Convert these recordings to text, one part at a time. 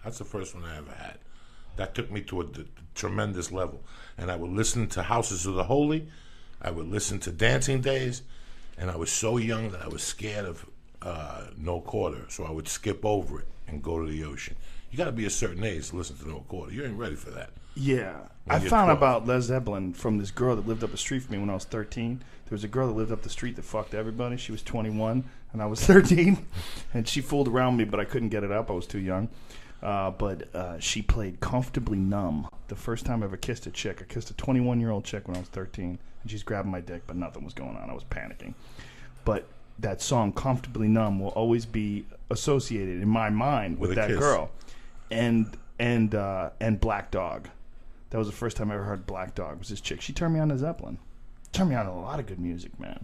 That's the first one I ever had. That took me to a tremendous level. And I would listen to Houses of the Holy. I would listen to Dancing Days. And I was so young that I was scared of No Quarter. So I would skip over it and go to the ocean. You got to be a certain age to listen to No Quarter. You ain't ready for that. Yeah. I found out about Led Zeppelin from this girl that lived up the street from me when I was 13. There was a girl that lived up the street that fucked everybody. She was 21 and I was 13. And she fooled around me, but I couldn't get it up. I was too young. But she played Comfortably Numb. The first time I ever kissed a chick. I kissed a 21-year-old chick when I was 13. And she's grabbing my dick, but nothing was going on. I was panicking. But that song, Comfortably Numb, will always be associated in my mind with that girl. And Black Dog. That was the first time I ever heard Black Dog, was this chick. She turned me on to Zeppelin. Turned me on to a lot of good music, man.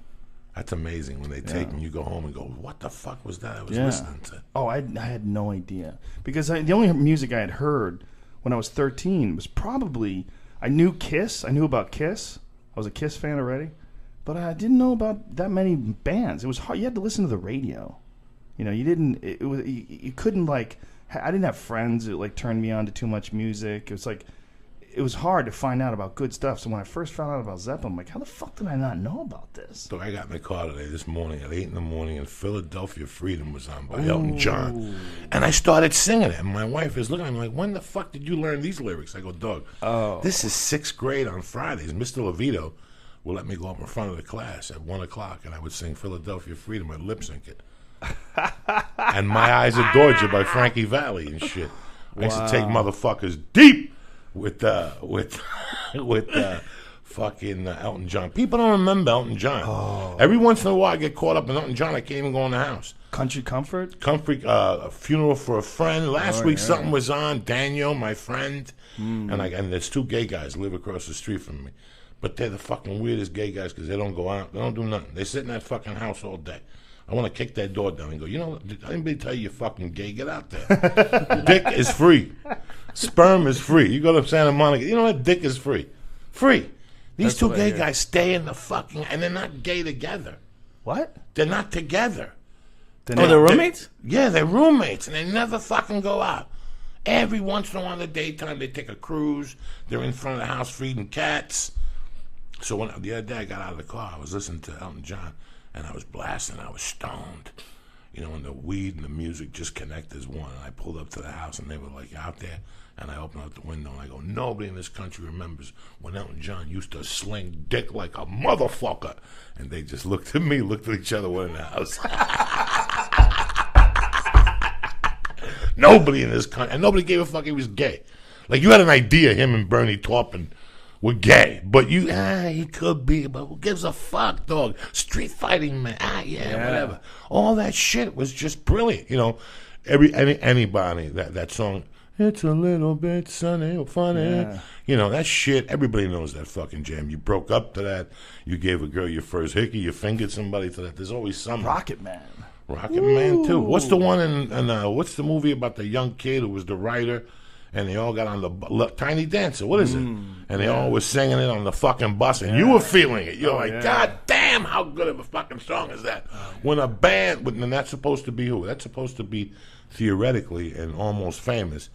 That's amazing when they take and you go home and go, what the fuck was that I was listening to? Oh, I had no idea. Because the only music I had heard when I was 13 was probably, I knew Kiss. I knew about Kiss. I was a Kiss fan already. But I didn't know about that many bands. It was hard. You had to listen to the radio. You know, you didn't, you couldn't like, I didn't have friends that like turned me on to too much music. It was like, it was hard to find out about good stuff. So when I first found out about Zeppelin, I'm like, how the fuck did I not know about this? So I got in the car this morning at 8 in the morning, and Philadelphia Freedom was on by Elton John. And I started singing it. And my wife is looking at me like, when the fuck did you learn these lyrics? I go, Doug, this is 6th grade on Fridays. Mr. Levito will let me go up in front of the class at 1 o'clock, and I would sing Philadelphia Freedom. I'd lip sync it. And My Eyes Adored You by Frankie Valli and shit. I used to take motherfuckers deep with fucking Elton John. People don't remember Elton John. Every once in a while I get caught up in Elton John. I can't even go in the house. Country Comfort? A Funeral for a Friend. Last week something was on. Daniel, my friend. And there's 2 gay guys live across the street from me. But they're the fucking weirdest gay guys because they don't go out. They don't do nothing. They sit in that fucking house all day. I want to kick that door down and go, you know, did anybody tell you you're fucking gay? Get out there. Dick is free. Sperm is free. You go to Santa Monica. You know what? Dick is free. Free. These 2 gay guys stay in the fucking... And they're not gay together. What? They're not together. They're roommates? They're roommates. And they never fucking go out. Every once in a while in the daytime, they take a cruise. They're in front of the house feeding cats. So the other day I got out of the car, I was listening to Elton John. And I was blasting. I was stoned. You know, and the weed and the music just connect as one. And I pulled up to the house, and they were, like, out there. And I opened up the window, and I go, nobody in this country remembers when Elton John used to sling dick like a motherfucker. And they just looked at me, looked at each other, we're in the house. Nobody in this country. And nobody gave a fuck he was gay. Like, you had an idea, him and Bernie Taupin were gay, but he could be, but who gives a fuck, dog? Street fighting, man, whatever. All that shit was just brilliant, you know. Anybody, that song, it's a little bit sunny or funny, you know, that shit, everybody knows that fucking jam. You broke up to that, you gave a girl your first hickey, you fingered somebody to that, there's always something. Rocket Man, too. What's the one in what's the movie about the young kid who was the writer? And they all got on the Tiny Dancer. What is it? And they all were singing it on the fucking bus, and you were feeling it. You're like, God damn, how good of a fucking song is that? When a band, and that's supposed to be who? That's supposed to be theoretically and almost famous.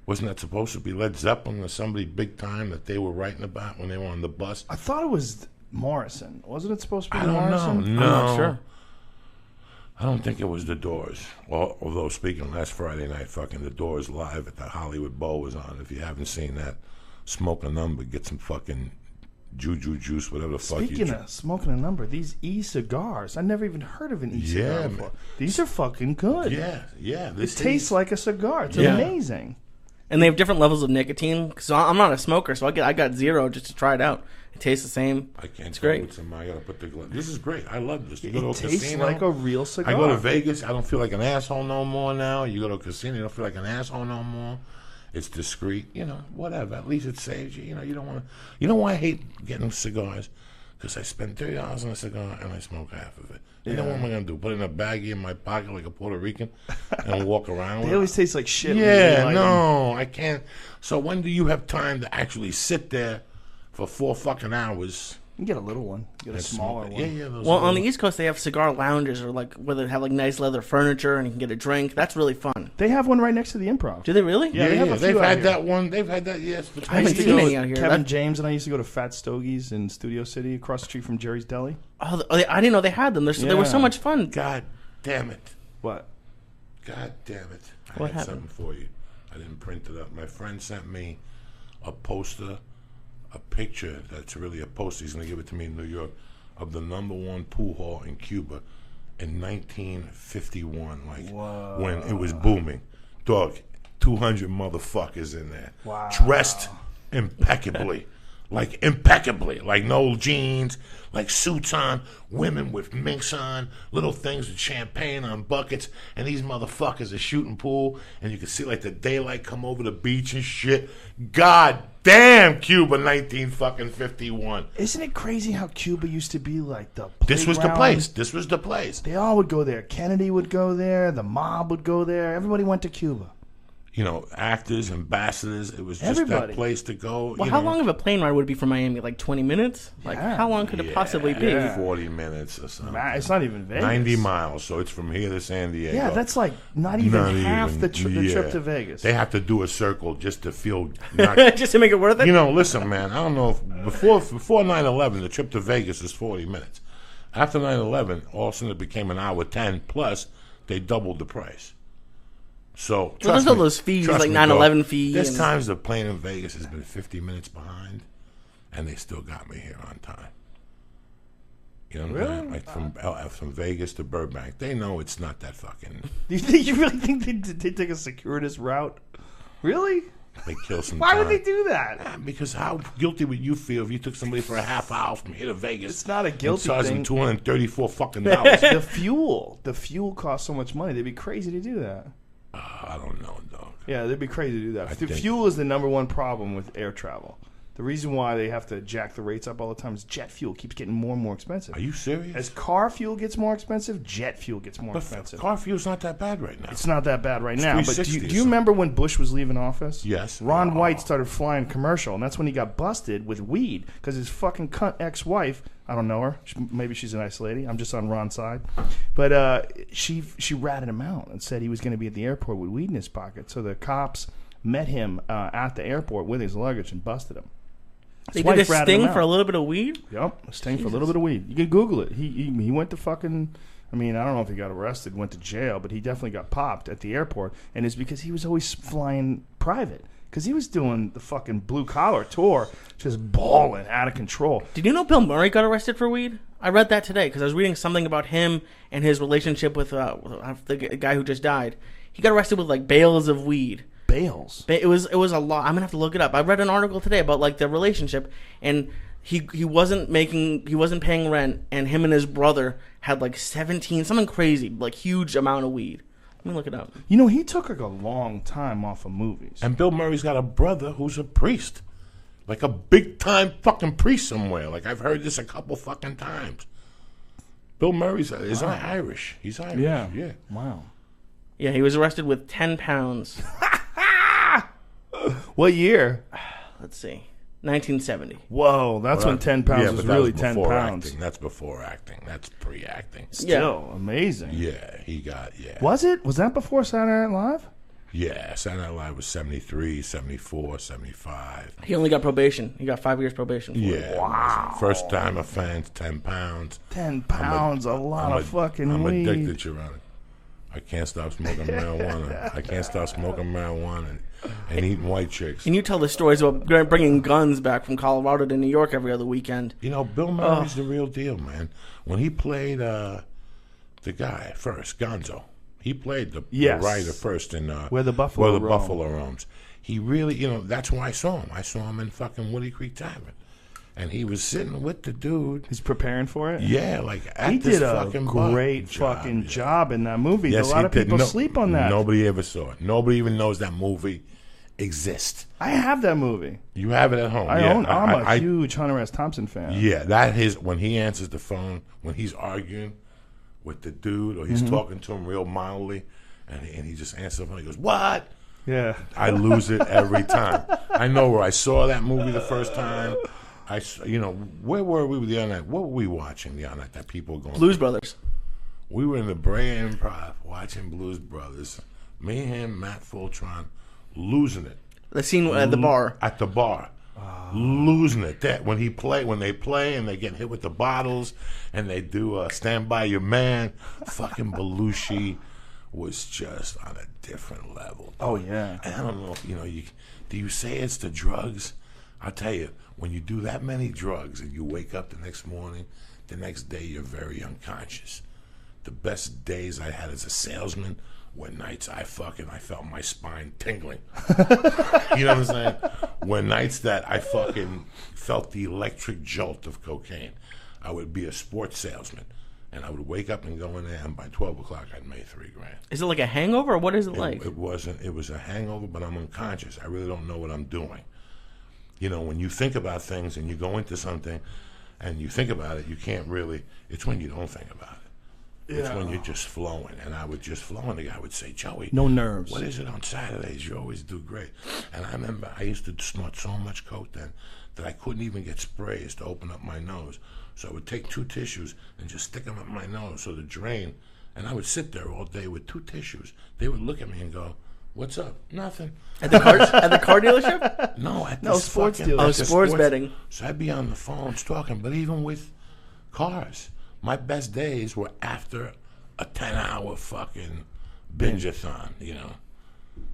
Wasn't that supposed to be Led Zeppelin or somebody big time that they were writing about when they were on the bus? I thought it was Morrison. Wasn't it supposed to be Morrison? Morrison? No. I'm not sure. I don't think it was the Doors. Although speaking last Friday night, fucking the Doors live at the Hollywood Bowl was on. If you haven't seen that, smoke a number, get some fucking juju juice, whatever the fuck. Speaking of smoking a number, these e-cigars, I never even heard of an e-cigar before. These are fucking good. Yeah. It tastes like a cigar. It's amazing. And they have different levels of nicotine. So I'm not a smoker, so I got 0 just to try it out. It tastes the same. I can't. It's great. I gotta put this is great. I love this. You It go to a tastes casino, like a real cigar. I go to Vegas. I don't feel like an asshole no more now. You go to a casino, you don't feel like an asshole no more. It's discreet. You know, whatever. At least it saves you. You know, you don't want to. You know why I hate getting cigars? Because I spend $30 on a cigar and I smoke half of it. You know what am I going to do? Put it in a baggie in my pocket like a Puerto Rican and walk around with it? They always taste like shit. Yeah, no, I can't. So when do you have time to actually sit there for 4 fucking hours You get a little one. You get a smaller one. Yeah. Well, on the East Coast, they have cigar lounges or like where they have like nice leather furniture and you can get a drink. That's really fun. They have one right next to the Improv. Do they really? Yeah, they have a few They've out had here. that one. They've had that. Yes, I haven't seen any out here. Kevin James and I used to go to Fat Stogies in Studio City, across the street from Jerry's Deli. Oh, I didn't know they had them. They were so much fun. God damn it! What? God damn it! What had happened? something for you. I didn't print it up. My friend sent me a poster, a picture that's really a poster. He's going to give it to me in New York of the #1 pool hall in Cuba in 1951, like when it was booming. Dog, 200 motherfuckers in there, dressed impeccably. Like impeccably, like no jeans, like suits on, women with minks on, little things with champagne on buckets, and these motherfuckers are shooting pool, and you can see like the daylight come over the beach and shit. God damn, Cuba, 1951. Isn't it crazy how Cuba used to be like the playground? This was the place. This was the place. They all would go there. Kennedy would go there. The mob would go there. Everybody went to Cuba. You know, actors, ambassadors. It was just Everybody. that place to go. Well, how long of a plane ride would it be from Miami? Like 20 minutes? Like, how long could it possibly be? 40 minutes or something. It's not even Vegas. 90 miles, so it's from here to San Diego. Yeah, that's like not even half the trip to Vegas. They have to do a circle just to feel... Just to make it worth it? You know, listen, man, I don't know if... Before 9/11, the trip to Vegas was 40 minutes. After 9/11, all of a sudden it became an hour 10, plus they doubled the price. So, there's all those fees, like 9/11 fees. There's times the plane in Vegas has been 50 minutes behind, and they still got me here on time. You know what I'm saying? Like from Vegas to Burbank. They know it's not that fucking... You really think they take a circuitous route? Really? They kill some Why time. would they do that? Because how guilty would you feel if you took somebody for a half hour from here to Vegas? It's not a guilty and thing. charged them $234 fucking dollars. The fuel costs so much money. They'd be crazy to do that. I don't know, dog. Yeah, they'd be crazy to do that. Fuel is the #1 problem with air travel. The reason why they have to jack the rates up all the time is jet fuel keeps getting more and more expensive. Are you serious? As car fuel gets more expensive, jet fuel gets more expensive. Car fuel's not that bad right now. It's not that bad right now. But do $3.60 you remember when Bush was leaving office? Yes. Ron White started flying commercial, and that's when he got busted with weed because his fucking cunt ex-wife, I don't know her, maybe she's a nice lady, I'm just on Ron's side, but she ratted him out and said he was going to be at the airport with weed in his pocket. So the cops met him at the airport with his luggage and busted him. They did a sting for a little bit of weed? Yep, a sting for a little bit of weed. You can Google it. He went to fucking... I mean, I don't know if he got arrested, went to jail, but he definitely got popped at the airport, and it's because he was always flying private. Because he was doing the fucking blue-collar tour, just balling out of control. Did you know Bill Murray got arrested for weed? I read that today because I was reading something about him and his relationship with the guy who just died. He got arrested with, like, bales of weed. Bales? It was a lot. I'm going to have to look it up. I read an article today about, like, the relationship, and... He wasn't paying rent, and him and his brother had like 17, something crazy, like huge amount of weed. Let me look it up. You know, he took like a long time off of movies. And Bill Murray's got a brother who's a priest. Like a big time fucking priest somewhere. Like I've heard this a couple fucking times. Bill Murray's is Irish. He's Irish. Yeah. Wow. Yeah, he was arrested with 10 pounds. What year? Let's see. 1970. Whoa, that's when 10 pounds was really 10 pounds. Acting. That's before acting. That's pre-acting. Still amazing. Yeah, Was it? Was that before Saturday Night Live? Yeah, Saturday Night Live was 73, 74, 75. He only got probation. He got 5 years probation for it. Wow. First time offense, 10 pounds. 10 pounds, a lot of fucking weed. I'm addicted, Your Honor. I can't stop smoking marijuana. I can't stop smoking marijuana and eating white chicks. And you tell the stories about bringing guns back from Colorado to New York every other weekend. You know, Bill Murray's the real deal, man. When he played the guy first, Gonzo, he played the writer first in Where the Buffalo Roams. He really, that's why I saw him. I saw him in fucking Woody Creek Tavern. And he was sitting with the dude. He's preparing for it? Yeah, like at he this did a fucking great fucking job in that movie. Yes, a lot of people sleep on that. Nobody ever saw it. Nobody even knows that movie exists. I have that movie. You have it at home. I'm a huge Hunter S. Thompson fan. Yeah, that is when he answers the phone, when he's arguing with the dude or he's talking to him real mildly, and he just answers the phone. He goes, "What?" Yeah. I lose it every time. I know where I saw that movie the first time. where were we the other night? What were we watching the other night that people were going? Blues Brothers. We were in the Brea Improv watching Blues Brothers. Me, him, Matt Fultron, losing it. The scene at the bar. At the bar. Losing it. That when they play and they get hit with the bottles and they do Stand By Your Man, fucking Belushi was just on a different level. Oh, yeah. And I don't know if, do you say it's the drugs? I'll tell you, when you do that many drugs and you wake up the next morning, the next day you're very unconscious. The best days I had as a salesman were nights I felt my spine tingling. You know what I'm saying? Were nights that I fucking felt the electric jolt of cocaine. I would be a sports salesman, and I would wake up and go in there, and by 12 o'clock I'd made $3 grand. Is it like a hangover, or what is it like? It wasn't. It was a hangover, but I'm unconscious. I really don't know what I'm doing. When you think about things and you go into something and you think about it, you can't really. It's when you don't think about it. It's when you're just flowing. And I would just flow, and the guy would say, Joey, no nerves. What is it on Saturdays? You always do great. And I remember I used to snort so much coke then that I couldn't even get sprays to open up my nose. So I would take 2 tissues and just stick them up my nose so the drain. And I would sit there all day with 2 tissues. They would look at me and go, "What's up?" "Nothing." At the car dealership? No, at no sports dealership. Oh, sports betting. So I'd be on the phones talking, but even with cars, my best days were after a 10-hour fucking binge-a-thon,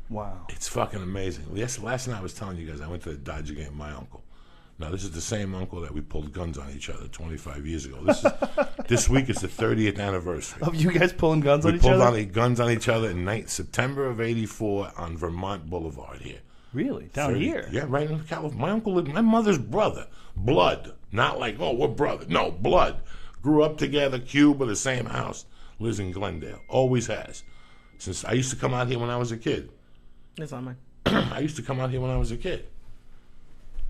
Wow. It's fucking amazing. Last night I was telling you guys I went to the Dodger game with my uncle. Now, this is the same uncle that we pulled guns on each other 25 years ago. This week is the 30th anniversary. Of you guys pulling guns on each other? other? We pulled guns on each other in September of '84 on Vermont Boulevard here. Really? Down here? Yeah, right in California. My uncle lived, my mother's brother. Blood. Not like, we're brothers. No, blood. Grew up together, Cuba, the same house. Lives in Glendale. Always has. Since I used to come out here when I was a kid. That's not mine. I used to come out here when I was a kid.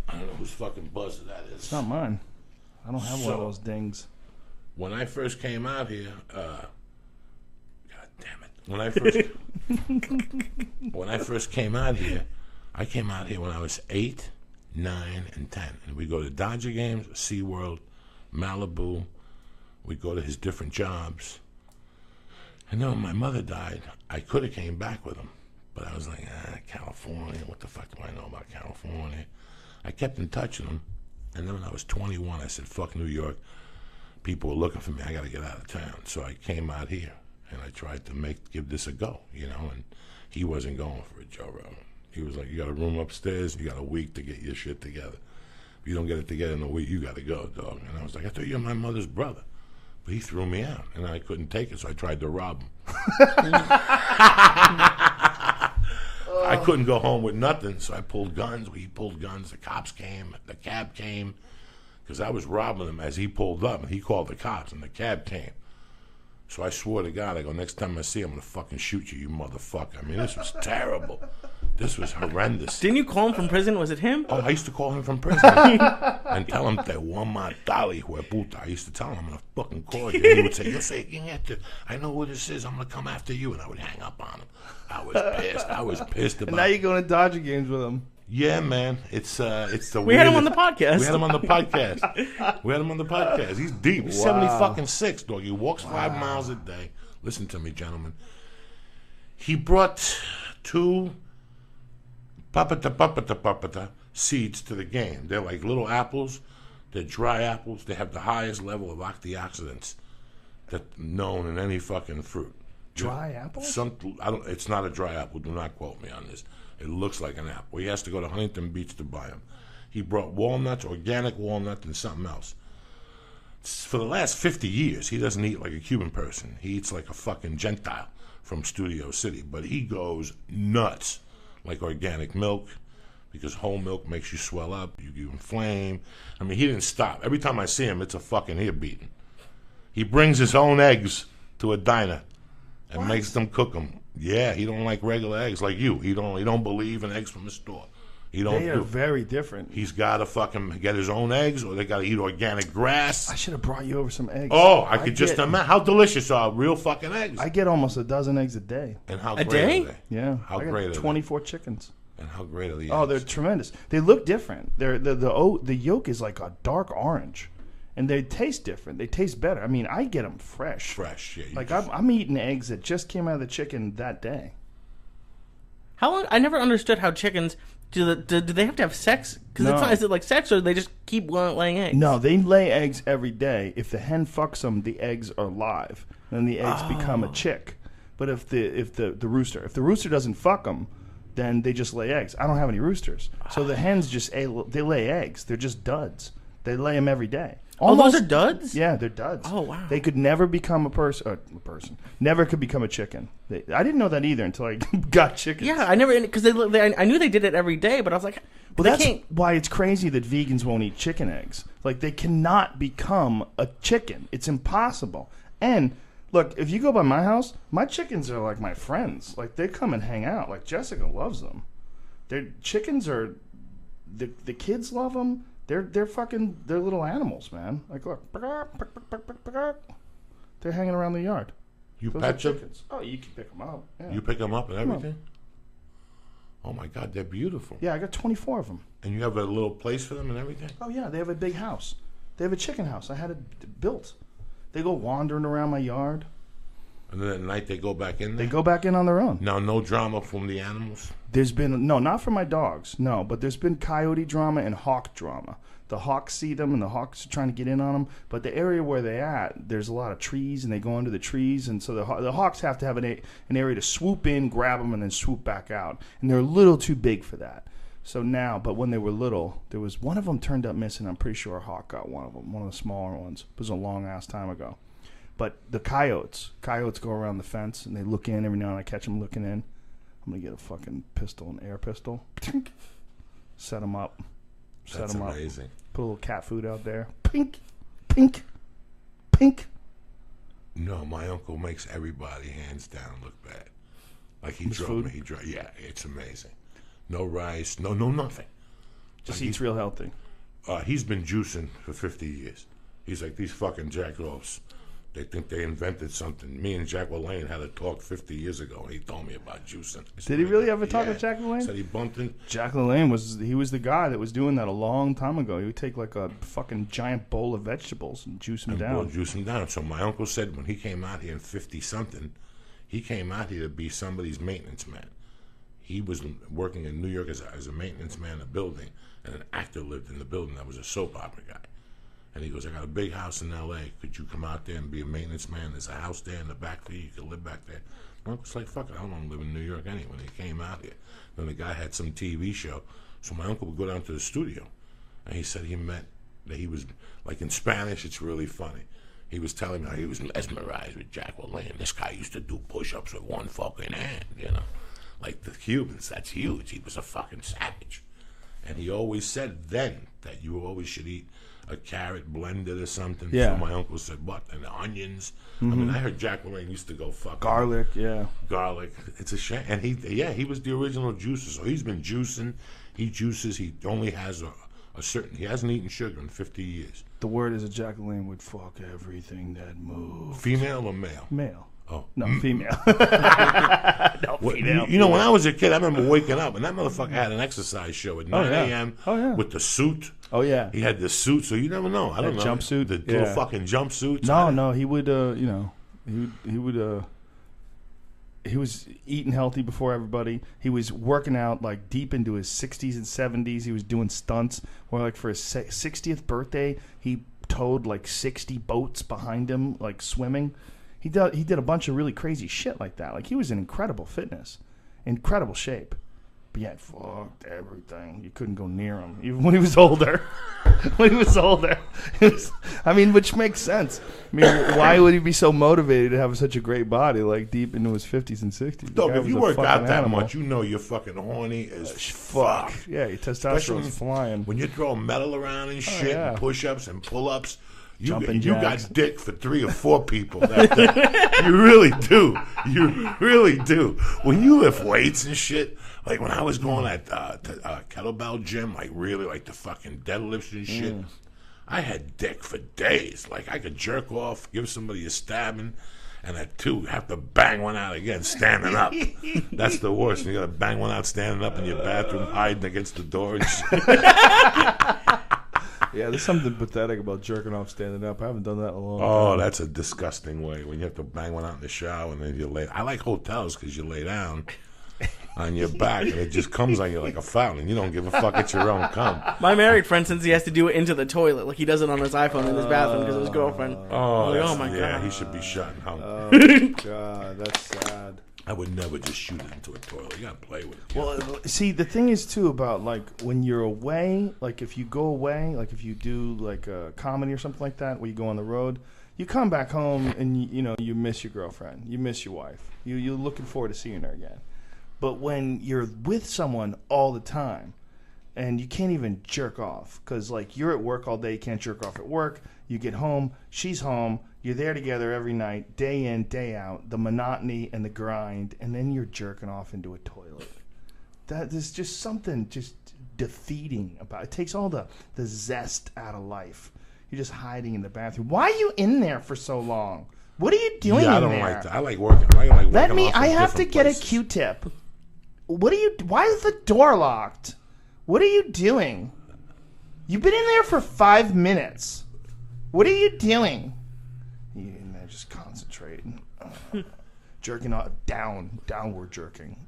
I don't know whose fucking buzzer that is. It's not mine. I don't have one of those dings. When I first came out here, God damn it. When I first came out here, I came out here when I was 8, 9, and 10. And we go to Dodger games, SeaWorld, Malibu. We go to his different jobs. And then when my mother died, I could have came back with him. But I was like, California, what the fuck do I know about California? I kept in touch with him. And then when I was 21, I said, fuck New York. People were looking for me. I got to get out of town. So I came out here. And I tried to give this a go, And he wasn't going for it, Joe Rogan. He was like, you got a room upstairs. You got a week to get your shit together. If you don't get it together in a week, you got to go, dog. And I was like, I thought you were my mother's brother. But he threw me out, and I couldn't take it, so I tried to rob him. I couldn't go home with nothing, so I pulled guns. He pulled guns. The cops came. The cab came, because I was robbing him as he pulled up, and he called the cops, and the cab came. So I swore to God, I go, next time I see him, I'm going to fucking shoot you, you motherfucker. I mean, this was terrible. This was horrendous. Didn't you call him from prison? Was it him? Oh, I used to call him from prison and tell him that one matali hueputa. I used to tell him, I'm going to fucking call you. And he would say, I know who this is. I'm going to come after you. And I would hang up on him. I was pissed. I was pissed about it. And now you're going to Dodger games with him. Yeah, man. It's the We had him on the podcast. We had him on the podcast. He's deep. He's 76, dog. He walks 5 miles a day. Listen to me, gentlemen. He brought 2 papata seeds to the game. They're like little apples. They're dry apples. They have the highest level of antioxidants that's known in any fucking fruit. Dry apples? It's not a dry apple. Do not quote me on this. It looks like an apple. He has to go to Huntington Beach to buy them. He brought walnuts, organic walnuts, and something else. For the last 50 years, he doesn't eat like a Cuban person. He eats like a fucking Gentile from Studio City. But he goes nuts. Like organic milk, because whole milk makes you swell up, you inflame. I mean, he didn't stop. Every time I see him, it's a fucking ear beating. He brings his own eggs to a diner and makes them cook them. Yeah, he don't like regular eggs like you. He don't believe in eggs from the store. They are very different. He's got to fucking get his own eggs, or they got to eat organic grass. I should have brought you over some eggs. Oh, I could just imagine how delicious are real fucking eggs. I get almost a dozen eggs a day. And how a great day? are they? Yeah. How I got great are 24 chickens. And how great are the eggs? Oh, they're tremendous. They look different. The yolk is like a dark orange, and they taste different. They taste better. I mean, I get them fresh. Fresh, yeah. Like I'm eating eggs that just came out of the chicken that day. How long? I never understood how chickens do they have to have sex? Because No. it's not. Is it like sex, or do they just keep laying eggs? No, they lay eggs every day. If the hen fucks them, the eggs are live. Then the eggs become a chick. But if the rooster doesn't fuck them, then they just lay eggs. I don't have any roosters, so the hens they lay eggs. They're just duds. They lay them every day. Oh, those are duds? Yeah, they're duds. Oh, wow. They could never become a person. Never could become a chicken. I didn't know that either until I got chickens. Yeah, I never, because I knew they did it every day, but I was like, Well, they that's can't. why it's crazy that vegans won't eat chicken eggs. Like, they cannot become a chicken. It's impossible. And look, if you go by my house, my chickens are like my friends. Like, they come and hang out. Like, Jessica loves them. Their chickens are, the kids love them. They're little animals, man. Like, look, they're hanging around the yard. You Those pet are them? chickens. Oh, you can pick them up. Yeah. You pick them up and everything? Oh, my God, they're beautiful. Yeah, I got 24 of them. And you have a little place for them and everything? Oh, yeah, they have a big house. They have a chicken house. I had it built. They go wandering around my yard. And then at night they go back in there? They go back in on their own. Now, no drama from the animals? There's been, no, not for my dogs, no, but there's been coyote drama and hawk drama. The hawks see them, and the hawks are trying to get in on them. But the area where they're at, there's a lot of trees, and they go under the trees, and so the hawks have to have an area to swoop in, grab them, and then swoop back out. And they're a little too big for that. So now, but when they were little, there was one of them turned up missing. I'm pretty sure a hawk got one of them, one of the smaller ones. It was a long-ass time ago. But the coyotes go around the fence, and they look in every now and I catch them looking in. I'm going to get a fucking pistol, an air pistol. Set them up. That's amazing. Put a little cat food out there. Pink, pink, pink. No, my uncle makes everybody hands down look bad. Like he His drove food? me. Yeah, it's amazing. No rice, no nothing. Just Like eats real healthy. He's been juicing for 50 years. He's like, these fucking jackalopes, they think they invented something. Me and Jack LaLanne had a talk 50 years ago, and he told me about juicing. Did he really have a talk with Jack LaLanne? Said he bumped in. Jack LaLanne was the guy that was doing that a long time ago. He would take like a fucking giant bowl of vegetables and juice them down. Juice him down. So my uncle said when he came out here in 50-something, he came out here to be somebody's maintenance man. He was working in New York as a maintenance man in a building, and an actor lived in the building that was a soap opera guy. And he goes, I got a big house in L.A. Could you come out there and be a maintenance man? There's a house there in the back for you. You could live back there. My uncle's like, fuck it, I don't want to live in New York anyway. When he came out here, then the guy had some TV show. So my uncle would go down to the studio. And he said he met, that he was, like in Spanish, it's really funny. He was telling me how he was mesmerized with Jack LaLanne. This guy used to do push-ups with one fucking hand, you know. Like the Cubans, that's huge. He was a fucking savage. And he always said then that you always should eat a carrot blended or something. Yeah. So my uncle said, what? And the onions. I mean, I heard Jack LaLanne used to go fucking Garlic, yeah. garlic. It's a shame. And he was the original juicer. So he's been juicing. He juices. He only has a certain. He hasn't eaten sugar in 50 years. The word is that Jack LaLanne would fuck everything that moves. Female or male? Male. Oh. No, female. No, Well, female. you know, when I was a kid, I remember waking up, and that motherfucker had an exercise show at 9 yeah. a.m. Oh, yeah. with the suit. Oh, yeah. He had the suit, so you never know. I don't know. Jumpsuit? The little Yeah. fucking jumpsuits. No, he would, he was eating healthy before everybody. He was working out like deep into his 60s and 70s. He was doing stunts where like for his 60th birthday, he towed like 60 boats behind him, like swimming. He did a bunch of really crazy shit like that. Like he was in incredible fitness, incredible shape. But yeah, fucked everything. You couldn't go near him, even when he was older. Which makes sense. I mean, why would he be so motivated to have such a great body, like deep into his 50s and 60s? Dog, if you work out that much, you know you're fucking horny as fuck. Yeah, your testosterone's flying. When you throw metal around and shit, yeah. and push-ups and pull-ups, you Jumping got jacks. dick for 3 or 4 people. You really do. You really do. When you lift weights and shit, like when I was going at kettlebell gym, like really like the fucking deadlifts and shit, I had dick for days. Like I could jerk off, give somebody a stabbing, And at 2, you have to bang one out again, standing up. That's the worst. You got to bang one out standing up in your bathroom, hiding against the door and shit. Yeah, there's something pathetic about jerking off standing up. I haven't done that in a long time. Oh, that's a disgusting way when you have to bang one out in the shower and then you lay. I like hotels because you lay down on your back and it just comes on you like a fountain. You don't give a fuck. It's your own cum. My married friend, since he has to do it into the toilet, like he does it on his iPhone in his bathroom because of his girlfriend. Oh my God. Yeah, he should be shot and hung. Oh, God, that's sad. I would never just shoot it into a toilet. You gotta play with it. Well, see, the thing is too about like when you're away, like if you go away, like if you do like a comedy or something like that, where you go on the road, you come back home and you miss your girlfriend, you miss your wife, you're looking forward to seeing her again. But when you're with someone all the time, and you can't even jerk off because like you're at work all day, you can't jerk off at work. You get home, she's home. You're there together every night, day in, day out, the monotony and the grind, and then you're jerking off into a toilet. There's just something just defeating about it. It takes all the zest out of life. You're just hiding in the bathroom. Why are you in there for so long? What are you doing in there? I don't like that. I like working. I like working I have to get places. a Q-tip. Why is the door locked? What are you doing? You've been in there for 5 minutes. What are you doing? You're in there just concentrating. Jerking off, downward jerking.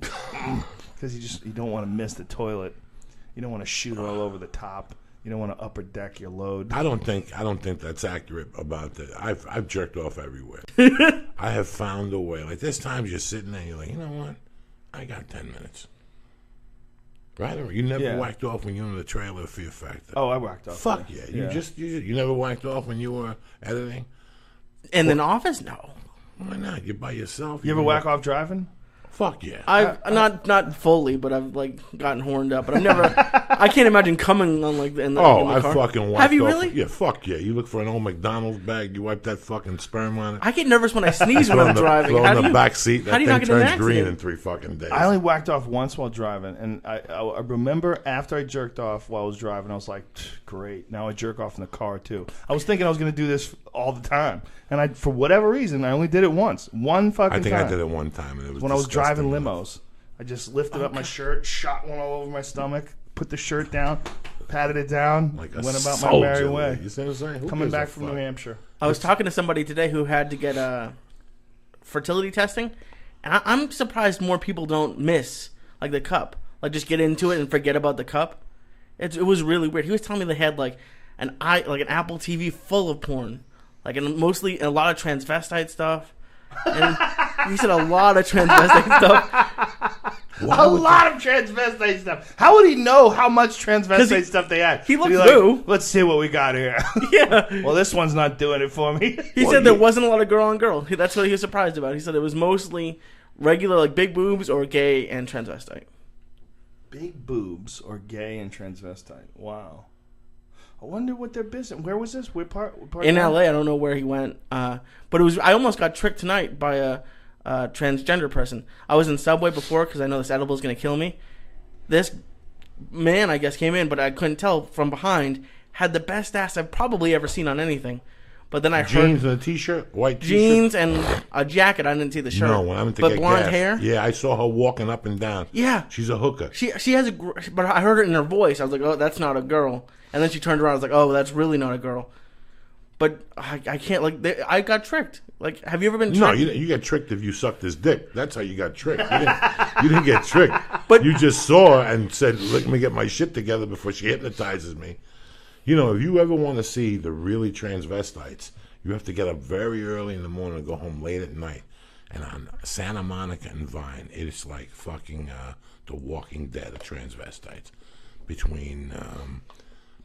Because you don't want to miss the toilet. You don't want to shoot all over the top. You don't want to upper deck your load. I don't think that's accurate about that. I've jerked off everywhere. I have found a way. Like there's times you're sitting there, you're like, you know what? I got 10 minutes. Right? Or you never whacked off when you were in the trailer for Fear Factor. Oh, I whacked off. Fuck yeah. You never whacked off when you were editing? In an office? No. Why not? You're by yourself. You ever whack off driving? Fuck yeah. I've not fully, but I've like gotten horned up. But I've never. I can't imagine coming on like in the I car. fucking whacked Have you off. really? Yeah, fuck yeah. You look for an old McDonald's bag, you wipe that fucking sperm on it. I get nervous when I sneeze when I'm driving. Throw in the back seat. That how do you thing not get in an turns green accident? in 3 fucking days. I only whacked off once while driving, and I remember after I jerked off while I was driving, I was like, great, now I jerk off in the car too. I was thinking I was going to do this all the time, and for whatever reason, I only did it once. One fucking time. I think I did it one time, and it was when I was driving disgusting. limos. I just lifted up my shirt, shot one all over my stomach, put the shirt down, patted it down, Like a went about my soldier, merry way. You see what I'm saying? Who Coming gives a back from fuck? New Hampshire. I was talking to somebody today who had to get fertility testing, and I'm surprised more people don't miss like the cup, like just get into it and forget about the cup. It was really weird. He was telling me they had like an Apple TV full of porn, like and mostly a lot of transvestite stuff. And he said a lot of transvestite stuff. A lot of transvestite stuff. How would he know how much transvestite stuff they had? He looked He'd be through. Let's see what we got here. Yeah. Well, this one's not doing it for me. He said there wasn't a lot of girl on girl. That's what he was surprised about. He said it was mostly regular, like big boobs or gay and transvestite. Big boobs or gay and transvestite. Wow. I wonder what their business. Where was this? What part In LA, I don't know where he went. But it was. I almost got tricked tonight by a transgender person. I was in Subway before because I know this edible is going to kill me. This man, I guess, came in, but I couldn't tell from behind. Had the best ass I've probably ever seen on anything. But then I heard Jeans and a t-shirt, white t-shirt. jeans and a jacket. I didn't see the shirt. No, when I went to but get blonde gas. hair. Yeah, I saw her walking up and down. Yeah, She's a hooker. she has but I heard it in her voice. I was like, oh, that's not a girl. And then she turned around. I was like, oh, that's really not a girl. But I can't I got tricked. Like, have you ever been tricked? No, you got tricked if you sucked his dick. That's how you got tricked. You didn't get tricked. But you just saw her and said, let me get my shit together before she hypnotizes me. You know, if you ever want to see the really transvestites, you have to get up very early in the morning and go home late at night. And on Santa Monica and Vine, it is like fucking The Walking Dead of transvestites. Between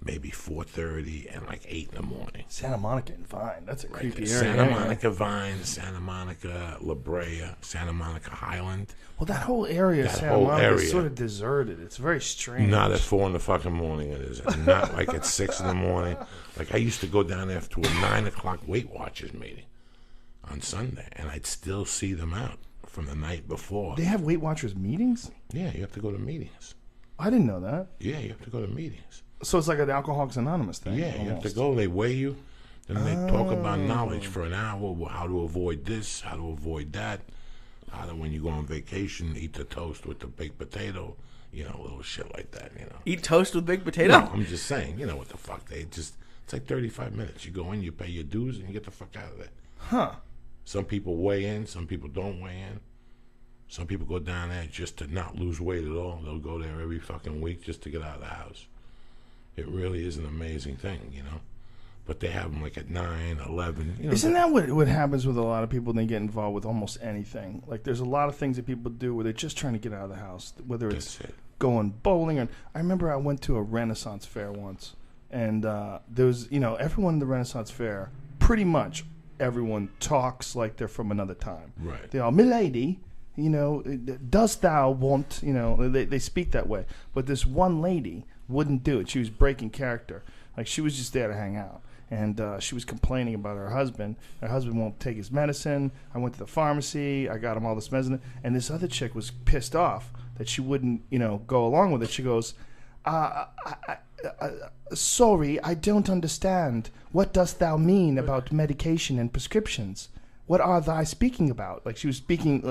maybe 4:30 and like 8 in the morning. Santa Monica and Vine. That's a creepy area. Santa Monica Vine, Santa Monica La Brea, Santa Monica Highland. Well, that whole area of That Santa whole Monica area. is sort of deserted. It's very strange. Not at 4 in the fucking morning it is. Not like at 6 in the morning. Like I used to go down there to a 9 o'clock Weight Watchers meeting on Sunday, and I'd still see them out from the night before. They have Weight Watchers meetings? Yeah, you have to go to meetings. I didn't know that. Yeah, you have to go to meetings. So it's like an Alcoholics Anonymous thing. Yeah, you have to almost. go. They weigh you. And they talk about knowledge for an hour, how to avoid this, how to avoid that, how to, when you go on vacation, eat the toast with the baked potato, little shit like that, Eat toast with baked potato? No, I'm just saying, what the fuck, it's like 35 minutes. You go in, you pay your dues, and you get the fuck out of there. Huh. Some people weigh in, some people don't weigh in. Some people go down there just to not lose weight at all. They'll go there every fucking week just to get out of the house. It really is an amazing thing, But they have them like at 9, 11. Isn't that what happens with a lot of people when they get involved with almost anything? Like there's a lot of things that people do where they're just trying to get out of the house, whether it's going bowling or... I remember I went to a Renaissance fair once, and there was, everyone in the Renaissance fair, pretty much everyone talks like they're from another time. Right. They all, milady, dost thou want, they speak that way. But this one lady wouldn't do it. She was breaking character. Like she was just there to hang out. And she was complaining about her husband. Her husband won't take his medicine. I went to the pharmacy. I got him all this medicine. And this other chick was pissed off that she wouldn't, go along with it. She goes, sorry, I don't understand. What dost thou mean about medication and prescriptions? What are thy speaking about? Like she was speaking,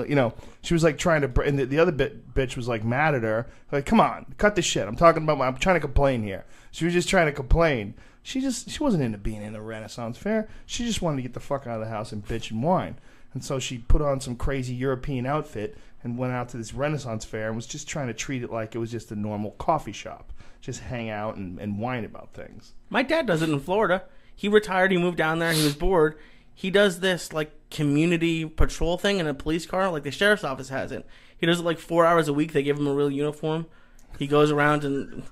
she was like trying to, and the other bitch was like mad at her. Like, come on, cut this shit. I'm trying to complain here. She was just trying to complain. She wasn't into being in a Renaissance fair. She just wanted to get the fuck out of the house and bitch and whine. And so she put on some crazy European outfit and went out to this Renaissance fair and was just trying to treat it like it was just a normal coffee shop. Just hang out and whine about things. My dad does it in Florida. He retired. He moved down there. He was bored. He does this like community patrol thing in a police car, like the sheriff's office has it. He does it like 4 hours a week. They give him a real uniform. He goes around and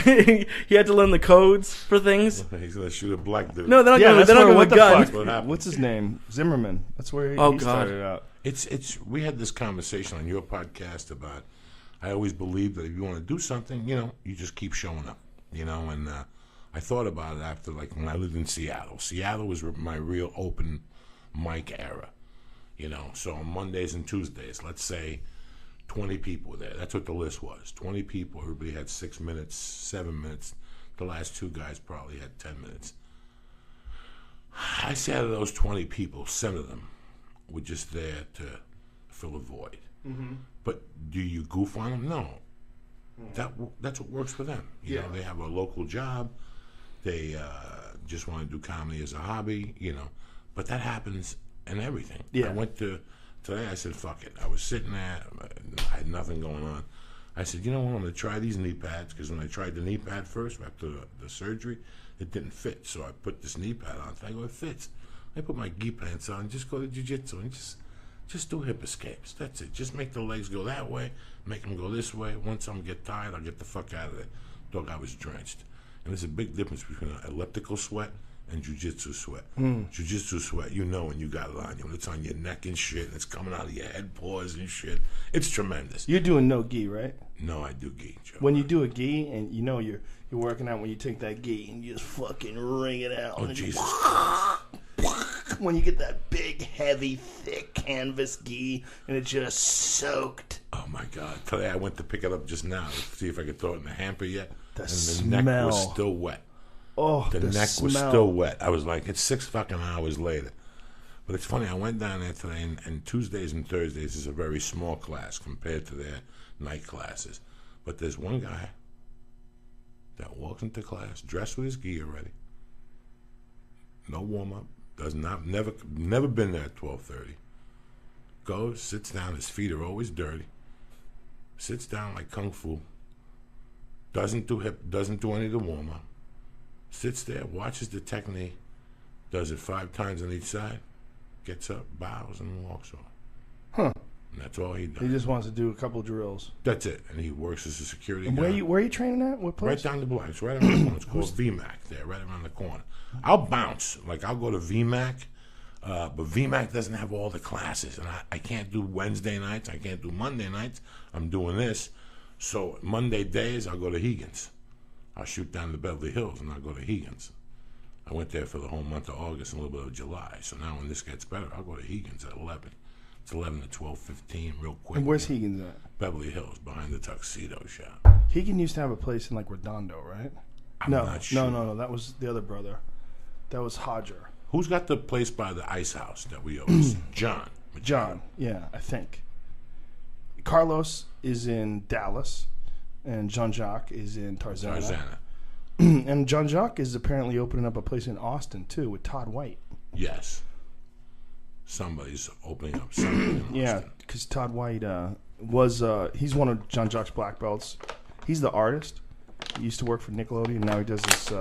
he had to learn the codes for things. He's gonna shoot a black dude. No, they're not going with a gun. What's his name? Zimmerman. That's where he started out. It's. We had this conversation on your podcast about. I always believe that if you want to do something, you just keep showing up. And I thought about it after, like, when I lived in Seattle. Seattle was my real open mic era. So on Mondays and Tuesdays, let's say 20 people were there. That's what the list was. 20 people. Everybody had 6 minutes, 7 minutes. The last two guys probably had 10 minutes. I say out of those 20 people, 7 of them were just there to fill a void. Mm-hmm. But do you goof on them? No. That's what works for them. You know, they have a local job. They just want to do comedy as a hobby, But that happens in everything. Yeah. I went to... Today I said, fuck it. I was sitting there. I had nothing going on. I said, you know what? I'm going to try these knee pads, because when I tried the knee pad first after the surgery, it didn't fit. So I put this knee pad on. I go, it fits. I put my gi pants on and just go to jiu-jitsu and just do hip escapes. That's it. Just make the legs go that way, make them go this way. Once I'm get tired, I'll get the fuck out of there. Dog, I was drenched. And there's a big difference between an elliptical sweat and jiu-jitsu sweat. Jiu-jitsu sweat, when you got it on you. When it's on your neck and shit, and it's coming out of your head paws and shit. It's tremendous. You're doing no gi, right? No, I do gi, Joe. When you do a gi, and you're working out, when you take that gi and you just fucking wring it out. Oh, Jesus. When you get that big, heavy, thick canvas gi, and it's just soaked. Oh, my God. Today I went to pick it up just now to see if I could throw it in the hamper yet. The neck was still wet. Oh, the neck was still wet. I was like, it's 6 fucking hours later. But it's funny, I went down there today, and Tuesdays and Thursdays is a very small class compared to their night classes. But there's one guy that walks into class dressed with his gi already. No warm-up. Never been there at 12:30. Goes, sits down, his feet are always dirty. Sits down like kung fu. Doesn't do any of the warm-up. Sits there, watches the technique, does it 5 times on each side, gets up, bows, and walks off. Huh. And that's all he does. He just wants to do a couple drills. That's it. And he works as a security guard. Where are you training at? What place? Right down the block. It's right around the corner. It's called VMAC there, right around the corner. I'll bounce. Like, I'll go to VMAC, but VMAC doesn't have all the classes. And I can't do Wednesday nights. I can't do Monday nights. I'm doing this. So Monday days, I'll go to Higgins. I'll shoot down to Beverly Hills, and I'll go to Higgins. I went there for the whole month of August and a little bit of July. So now when this gets better, I'll go to Higgins at 11. It's 11 to 12:15, real quick. And where's Higgins at? Beverly Hills, behind the tuxedo shop. Higgins used to have a place in, like, Redondo, right? I'm not sure. No. That was the other brother. That was Hodger. Who's got the place by the ice house that we always John. Yeah, I think. Carlos is in Dallas, and Jean-Jacques is in Tarzana. And Jean-Jacques is apparently opening up a place in Austin, too, with Todd White. Yes. Somebody's opening up something in Yeah, Austin. because Todd White he's one of Jean-Jacques' black belts. He's the artist. He used to work for Nickelodeon, and now he does this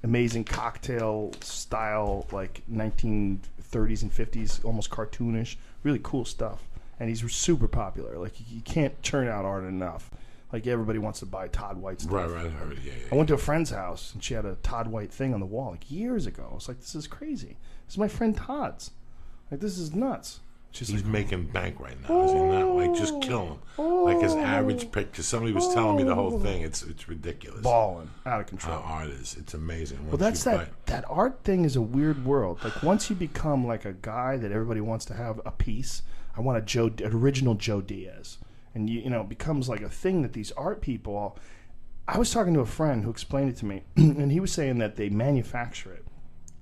amazing cocktail style, like 1930s and 50s, almost cartoonish, really cool stuff. And he's super popular. Like, you can't churn out art enough. Like, everybody wants to buy Todd White stuff. Right, I heard, yeah. I went to a friend's house, and she had a Todd White thing on the wall, like, years ago. I was like, this is crazy. This is my friend Todd's. Like, this is nuts. He's like, making bank right now, is he not? Like, just kill him. Like his average picture. Somebody was telling me the whole thing. It's ridiculous. Balling. Out of control. How art is. It's amazing. Well, that's that art thing is a weird world. Like, once you become like a guy that everybody wants to have a piece, I want an original Joe Diaz. And, it becomes like a thing that these art people... I was talking to a friend who explained it to me, and he was saying that they manufacture it.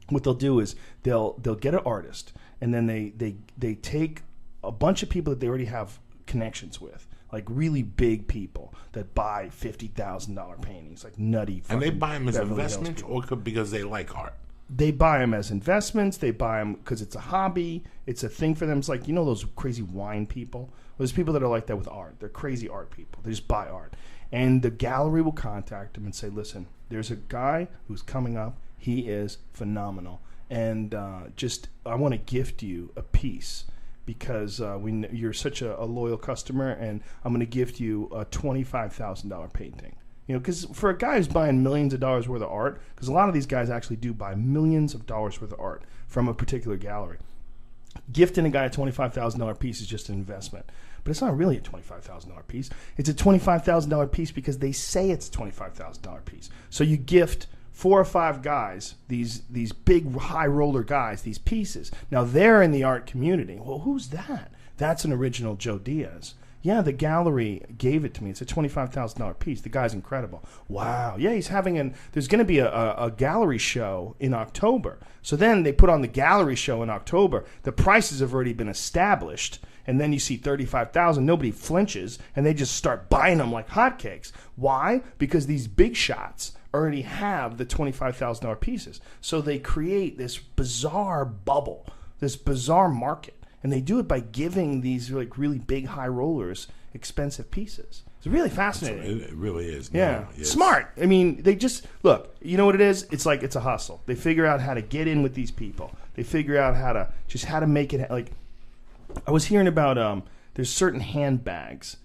What they'll do is they'll get an artist, and then they take a bunch of people that they already have connections with, like really big people that buy $50,000 paintings, like nutty. And they buy them as Beverly investments or because they like art? They buy them as investments. They buy them because it's a hobby. It's a thing for them. It's like, those crazy wine people? There's people that are like that with art. They're crazy art people. They just buy art. And the gallery will contact them and say, listen, there's a guy who's coming up. He is phenomenal. And I want to gift you a piece because you're such a loyal customer, and I'm going to gift you a $25,000 painting. Because for a guy who's buying millions of dollars worth of art, because a lot of these guys actually do buy millions of dollars worth of art from a particular gallery. Gifting a guy a $25,000 piece is just an investment. But it's not really a $25,000 piece. It's a $25,000 piece because they say it's a $25,000 piece. So you gift 4 or 5 guys, these big high roller guys, these pieces. Now they're in the art community. Well, who's that? That's an original Joe Diaz. Yeah, the gallery gave it to me. It's a $25,000 piece. The guy's incredible. Wow. Yeah, there's going to be a gallery show in October. So then they put on the gallery show in October. The prices have already been established. And then you see $35,000. Nobody flinches. And they just start buying them like hotcakes. Why? Because these big shots already have the $25,000 pieces. So they create this bizarre bubble, this bizarre market. And they do it by giving these like really big high rollers expensive pieces. It's really fascinating. It really is. Yeah. Smart. I mean, they just, look, you know what it is? It's like it's a hustle. They figure out how to get in with these people. They figure out how to make it, like, I was hearing about there's certain handbags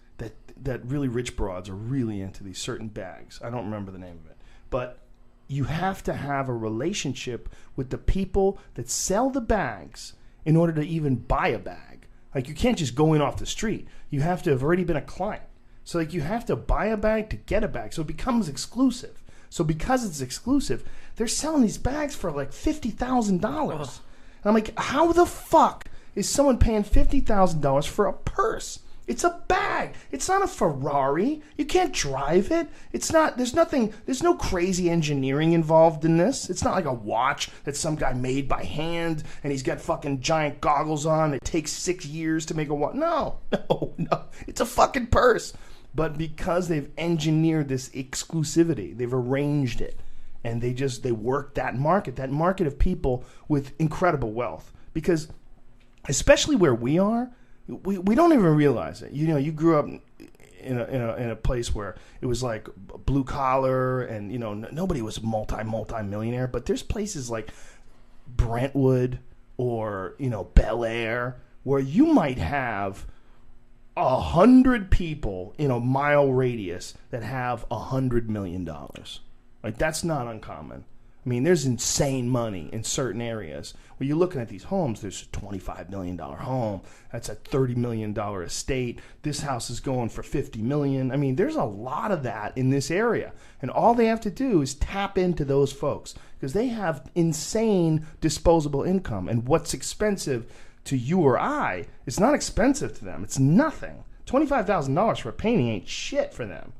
that really rich broads are really into, these certain bags. I don't remember the name of it. But you have to have a relationship with the people that sell the bags in order to even buy a bag. Like, you can't just go in off the street. You have to have already been a client. So, like, you have to buy a bag to get a bag. So it becomes exclusive. So because it's exclusive, they're selling these bags for like $50,000. And I'm like, how the fuck is someone paying $50,000 for a purse? It's a bag. It's not a Ferrari. You can't drive it. It's not, there's no crazy engineering involved in this. It's not like a watch that some guy made by hand and he's got fucking giant goggles on. It takes 6 years to make a watch. No. It's a fucking purse. But because they've engineered this exclusivity, they've arranged it, and they work that market of people with incredible wealth. Because especially where we are, we don't even realize it. You grew up in a place where it was like blue collar, and nobody was multi-millionaire. But there's places like Brentwood or Bel Air where you might have 100 people in a mile radius that have $100 million. Like, that's not uncommon. I mean, there's insane money in certain areas where you're looking at these homes. There's a $25 million home. That's a $30 million estate. This house is going for $50 million. I mean, there's a lot of that in this area. And all they have to do is tap into those folks because they have insane disposable income. And what's expensive to you or I, it's not expensive to them. It's nothing. $25,000 for a painting ain't shit for them.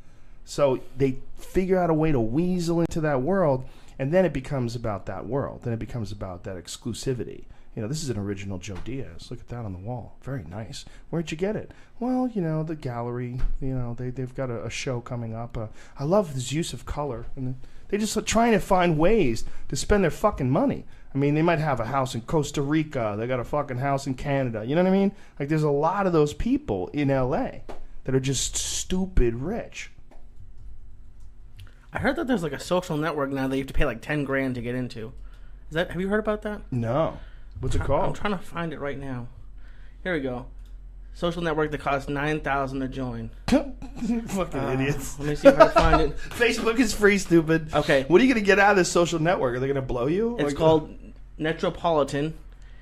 So they figure out a way to weasel into that world. And then it becomes about that world. Then it becomes about that exclusivity. This is an original Joe Diaz. Look at that on the wall. Very nice. Where'd you get it? Well, the gallery. They've got a show coming up. I love this use of color. And they're just trying to find ways to spend their fucking money. I mean, they might have a house in Costa Rica. They got a fucking house in Canada. You know what I mean? Like, there's a lot of those people in L.A. that are just stupid rich. I heard that there's like a social network now that you have to pay like $10,000 to get into. Have you heard about that? No. What's it called? I'm trying to find it right now. Here we go. Social network that costs $9,000 to join. Fucking idiots. Let me see if I can find it. Facebook is free, stupid. Okay. What are you going to get out of this social network? Are they going to blow you? It's called Metropolitan.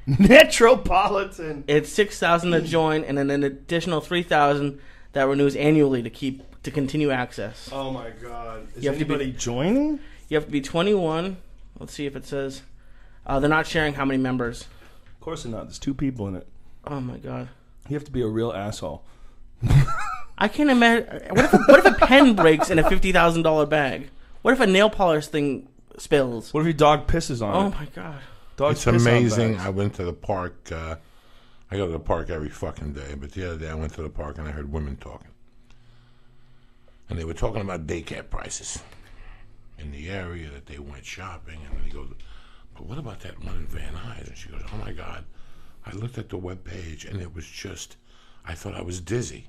Metropolitan. It's $6,000 to join, and then an additional $3,000 that renews annually to continue access. Oh my God! Is anybody joining? You have to be 21. Let's see if it says. They're not sharing how many members. Of course they're not. There's 2 people in it. Oh my God! You have to be a real asshole. I can't imagine. What if a pen breaks in a $50,000 bag? What if a nail polish thing spills? What if your dog pisses on it? Oh my God! Dogs it's amazing. I went to the park. I go to the park every fucking day, but the other day I went to the park and I heard women talking. And they were talking about daycare prices in the area that they went shopping. And he goes, but what about that one in Van Nuys? And she goes, oh my God. I looked at the webpage and it was just, I thought I was dizzy.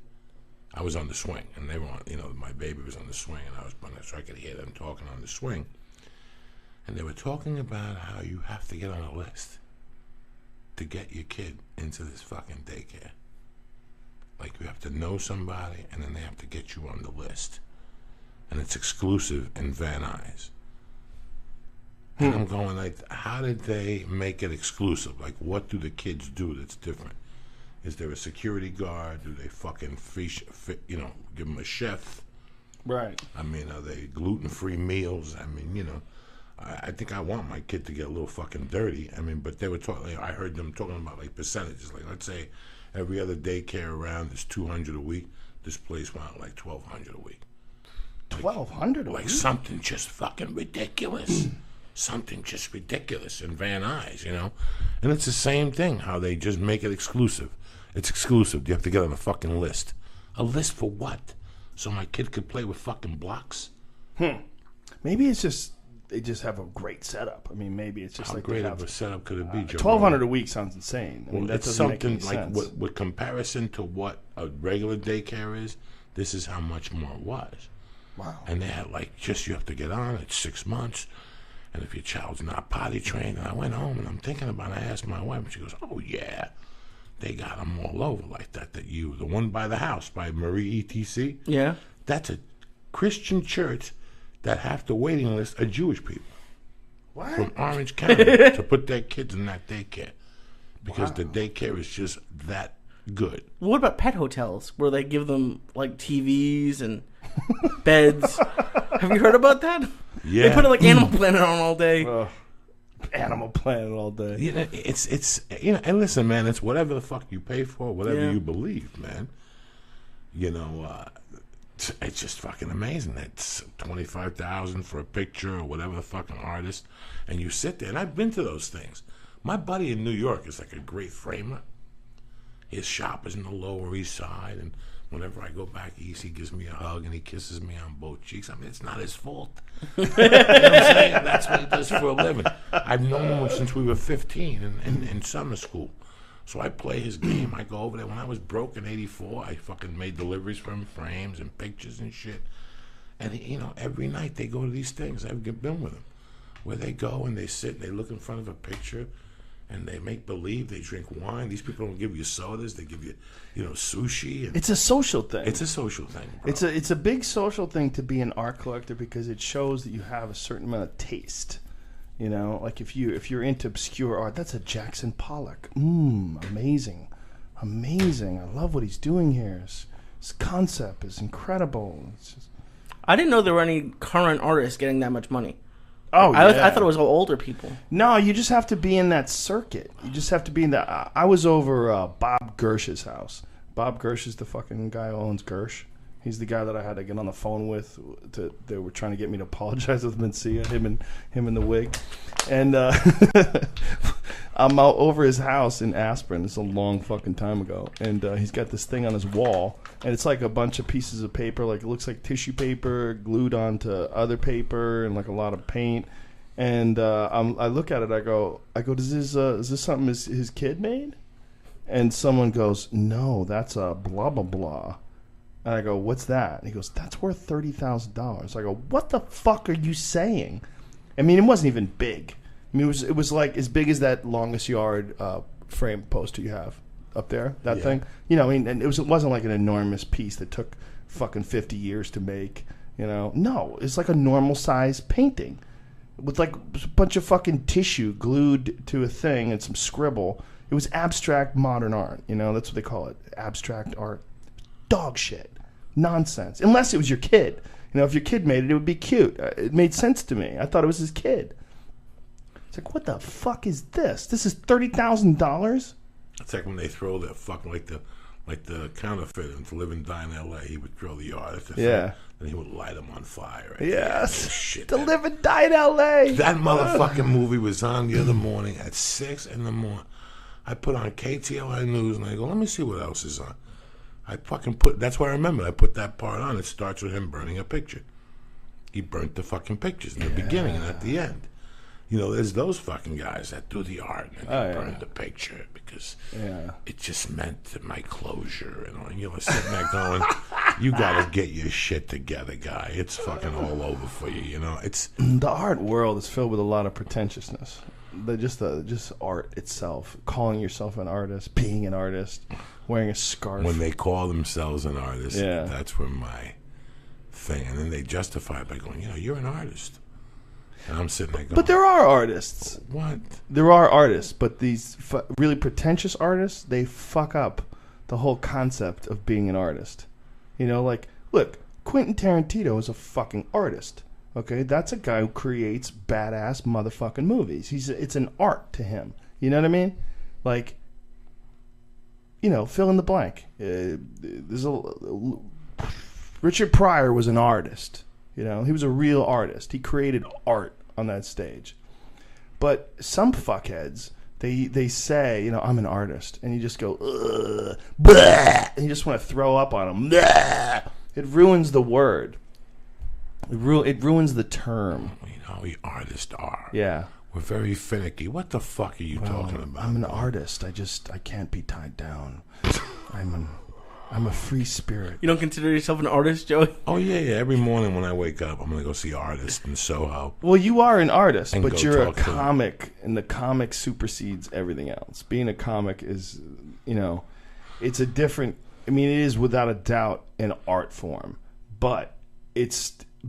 I was on the swing and they were on, my baby was on the swing and I was on it, so I could hear them talking on the swing. And they were talking about how you have to get on a list to get your kid into this fucking daycare. Like, you have to know somebody, and then they have to get you on the list. And it's exclusive in Van Nuys. And I'm going, like, how did they make it exclusive? Like, what do the kids do that's different? Is there a security guard? Do they fucking give them a chef? Right. I mean, are they gluten-free meals? I mean, I think I want my kid to get a little fucking dirty. I mean, but they were talking. I heard them talking about like percentages. Like, let's say every other daycare around is $200 a week. This place went like $1,200 a week. $1,200 a week. Like something just fucking ridiculous. Something just ridiculous in Van Nuys, And it's the same thing. How they just make it exclusive. It's exclusive. You have to get on a fucking list. A list for what? So my kid could play with fucking blocks. Maybe it's just. They just have a great setup. I mean, maybe it's just how like great of a setup could it be, Joe? $1,200 a week sounds insane. I mean, that doesn't make any sense. Like with comparison to what a regular daycare is, this is how much more it was. Wow. And they had you have to get on. It's 6 months, and if your child's not potty trained, and I went home and I'm thinking about it. I asked my wife, and she goes, "Oh yeah, they got them all over like that. The one by the house by Marie ETC. Yeah, that's a Christian church." That have to waiting list are Jewish people. What? From Orange County to put their kids in that daycare. Because the daycare is just that good. What about pet hotels where they give them like TVs and beds? Have you heard about that? Yeah. They put like Animal Planet on all day. Animal Planet all day. It's and listen, man, it's whatever the fuck you pay for, whatever you believe, man. It's just fucking amazing. It's $25,000 for a picture or whatever the fucking artist, and you sit there. And I've been to those things. My buddy in New York is like a great framer. His shop is in the Lower East Side, and whenever I go back east, he gives me a hug and he kisses me on both cheeks. I mean, it's not his fault. You know what I'm saying? That's what he does for a living. I've known him since we were 15 in summer school. So I play his game. I go over there. When I was broke in '84, I fucking made deliveries for him, frames and pictures and shit. And, every night they go to these things. I've been with them. Where they go and they sit and they look in front of a picture and they make believe. They drink wine. These people don't give you sodas. They give you, sushi. And it's a social thing. It's a social thing, bro. It's a big social thing to be an art collector because it shows that you have a certain amount of taste. Like if you're into obscure art, that's a Jackson Pollock. Amazing. I love what he's doing here. His concept is incredible. It's just... I didn't know there were any current artists getting that much money. Oh, yeah. I thought it was all older people. No, you just have to be in that circuit. You just have to be in that. I was over Bob Gersh's house. Bob Gersh is the fucking guy who owns Gersh. He's the guy that I had to get on the phone with. They were trying to get me to apologize with Mencia, him in the wig. And I'm out over his house in Aspirin. It's a long fucking time ago. And he's got this thing on his wall. And it's like a bunch of pieces of paper. Like, it looks like tissue paper glued onto other paper and like a lot of paint. And I look at it. I go, is this something his kid made? And someone goes, no, that's a blah, blah, blah. And I go, what's that? And he goes, that's worth $30,000. I go, what the fuck are you saying? I mean, it wasn't even big. I mean, it was like as big as that longest yard frame poster you have up there, that thing. You know, I mean, and it wasn't like an enormous piece that took fucking 50 years to make, you know. No, it's like a normal size painting with like a bunch of fucking tissue glued to a thing and some scribble. It was abstract modern art, you know, that's what they call it, abstract art. Dog shit. Nonsense. Unless it was your kid. You know, if your kid made it, it would be cute. It made sense to me. I thought it was his kid. It's like, what the fuck is this? This is $30,000? It's like when they throw the fucking, like the counterfeit into Live and Die in L.A. He would throw the artist. Yeah. And he would light them on fire. Yes. Shit. To Live and Die in L.A. That motherfucking movie was on the other morning at 6 in the morning. I put on KTLA News and I go, let me see what else is on. I fucking that's what I remember. I put that part on. It starts with him burning a picture. He burnt the fucking pictures in the beginning and at the end. You know, there's those fucking guys that do the art and they burn the picture because it just meant my closure. And you're sitting there going, you got to get your shit together, guy. It's fucking all over for you, you know. It's the art world is filled with a lot of pretentiousness. Just art itself, calling yourself an artist, being an artist, wearing a scarf. When they call themselves an artist, that's where my thing. And then they justify it by going, you know, you're an artist. And I'm sitting there going, but there are artists. What? There are artists, but these really pretentious artists, they fuck up the whole concept of being an artist. You know, like, look, Quentin Tarantino is a fucking artist. Okay, that's a guy who creates badass motherfucking movies. It's an art to him. You know what I mean? Like, you know, fill in the blank. Richard Pryor was an artist. You know, he was a real artist. He created art on that stage. But some fuckheads, they say, you know, I'm an artist, and you just go, ugh, blah, and you just want to throw up on them. Blah. It ruins the word. It ruins the term. You know, we artists are. Yeah. We're very finicky. What the fuck are you talking about? I'm an artist. I can't be tied down. I'm a free spirit. You don't consider yourself an artist, Joey? Oh, yeah. Every morning when I wake up, I'm going to go see artists in Soho. Well, you are an artist, but you're a comic, and the comic supersedes everything else. Being a comic is, you know, it's a different, I mean, it is without a doubt an art form, but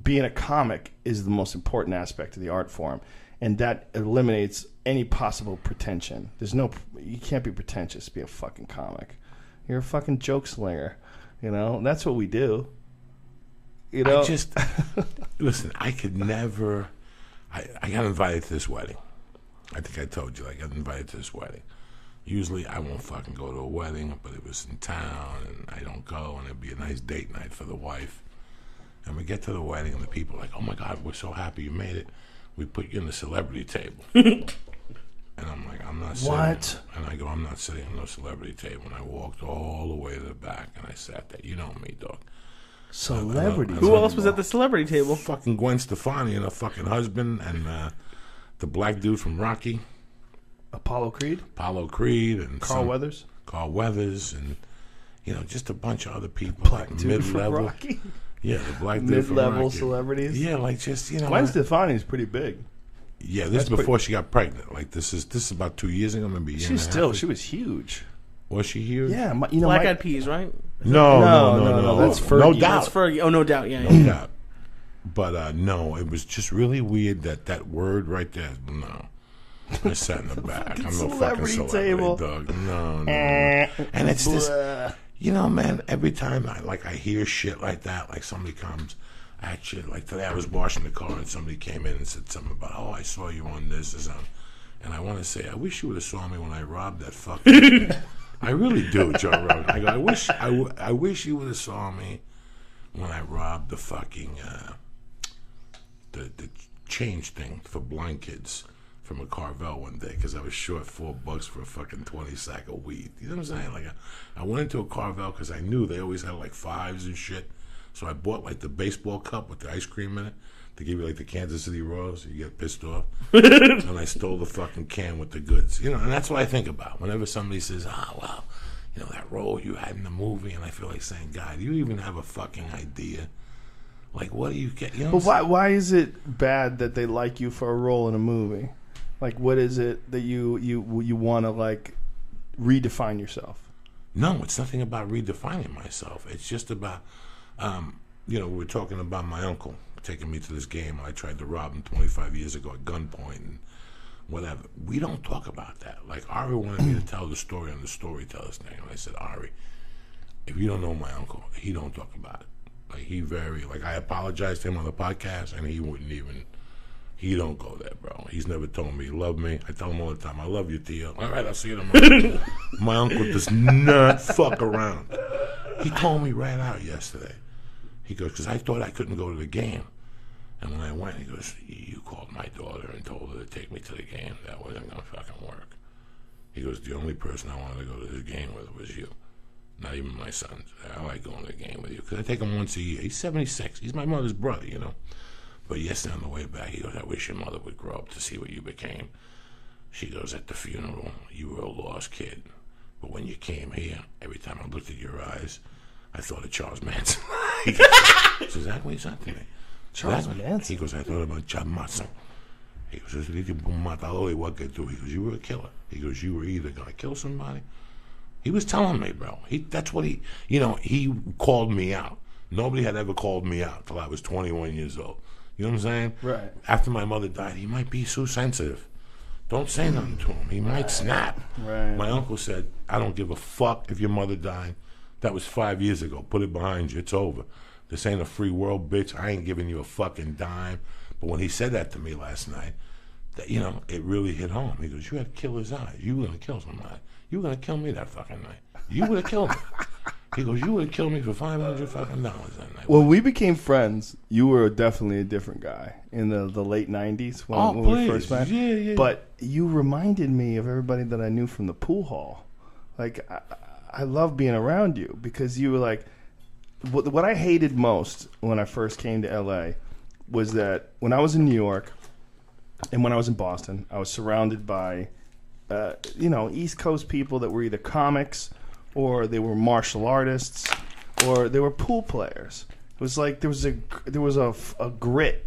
being a comic is the most important aspect of the art form, and that eliminates any possible pretension. You can't be pretentious to be a fucking comic. You're a fucking joke slinger, you know. That's what we do. You know, listen. I could never. I got invited to this wedding. I think I told you I got invited to this wedding. Usually I won't fucking go to a wedding, but it was in town, and I don't go, and it'd be a nice date night for the wife. And we get to the wedding, and the people are like, oh, my God, we're so happy you made it. We put you in the celebrity table. And I'm like, I'm not sitting. What? And I go, I'm not sitting on no celebrity table. And I walked all the way to the back, and I sat there. You know me, dog. Celebrity. Who else was at the celebrity table? Fucking Gwen Stefani and her fucking husband, and the black dude from Rocky. Apollo Creed, and Carl Weathers, and you know, just a bunch of other people, black like dude from mid-level. Rocky. Yeah, the black dude from mid-level Rocky. celebrities. Yeah, like just, you know. Gwen Stefani's pretty big. Yeah, this is before she got pregnant. Like this is about 2 years ago, maybe. She was huge. Was she huge? Yeah, Black Eyed Peas, right? No. That's Fergie. No doubt. That's Fergie. Oh, no doubt. Yeah. No doubt. But no, it was just really weird that word right there. No. I sat in the back. I'm no fucking celebrity table. dog. No. And it's this, you know, man, every time I hear shit like that, like somebody comes, actually, like today I was washing the car and somebody came in and said something about, oh, I saw you on this or something. And I want to say, I wish you would have saw me when I robbed that fucking. I really do, Joe Rogan. I go, I wish you would have saw me when I robbed the fucking the change thing for blind kids from a Carvel one day because I was short $4 for a fucking 20 sack of weed. You know what I'm saying? Like I went into a Carvel because I knew they always had like fives and shit. So I bought like the baseball cup with the ice cream in it to give you like the Kansas City Royals. You get pissed off. And I stole the fucking can with the goods. You know, and that's what I think about whenever somebody says, well, you know, that role you had in the movie. And I feel like saying, God, do you even have a fucking idea? Like, what do you get? You know but why is it bad that they like you for a role in a movie? Like, what is it that you want to, like, redefine yourself? No, it's nothing about redefining myself. It's just about, you know, we're talking about my uncle taking me to this game. I tried to rob him 25 years ago at gunpoint and whatever. We don't talk about that. Like, Ari wanted me to tell the story on the Storytellers thing. And I said, Ari, if you don't know my uncle, he don't talk about it. Like, I apologized to him on the podcast, and he wouldn't even... He don't go there, bro. He's never told me he loved me. I tell him all the time, I love you, Theo. All right, I'll see you tomorrow. My uncle does not fuck around. He told me right out yesterday. He goes, because I thought I couldn't go to the game. And when I went, he goes, you called my daughter and told her to take me to the game. That wasn't going to fucking work. He goes, the only person I wanted to go to the game with was you. Not even my sons. I like going to the game with you. Because I take him once a year. He's 76. He's my mother's brother, you know. But yesterday on the way back, he goes, I wish your mother would grow up to see what you became. She goes, at the funeral, you were a lost kid. But when you came here, every time I looked at your eyes, I thought of Charles Manson. He goes, that's exactly what he said to me. Charles Manson? He goes, I thought about Charles Manson. He goes, you were a killer. He goes, you were either going to kill somebody. He was telling me, bro. That's what he called me out. Nobody had ever called me out till I was 21 years old. You know what I'm saying? Right. After my mother died, he might be so sensitive. Don't say nothing to him. He might snap. Right. My uncle said, I don't give a fuck if your mother died. That was 5 years ago. Put it behind you. It's over. This ain't a free world, bitch. I ain't giving you a fucking dime. But when he said that to me last night, it really hit home. He goes, you had killer's eyes. You were going to kill somebody. You were going to kill me that fucking night. You would have killed me. He goes, you would have killed me for $500 fucking that night. Well, we became friends. You were definitely a different guy in the late 90s when we first met. Yeah. But you reminded me of everybody that I knew from the pool hall. Like, I love being around you because you were like, what I hated most when I first came to LA was that when I was in New York and when I was in Boston, I was surrounded by, East Coast people that were either comics or they were martial artists, or they were pool players. It was like there was a grit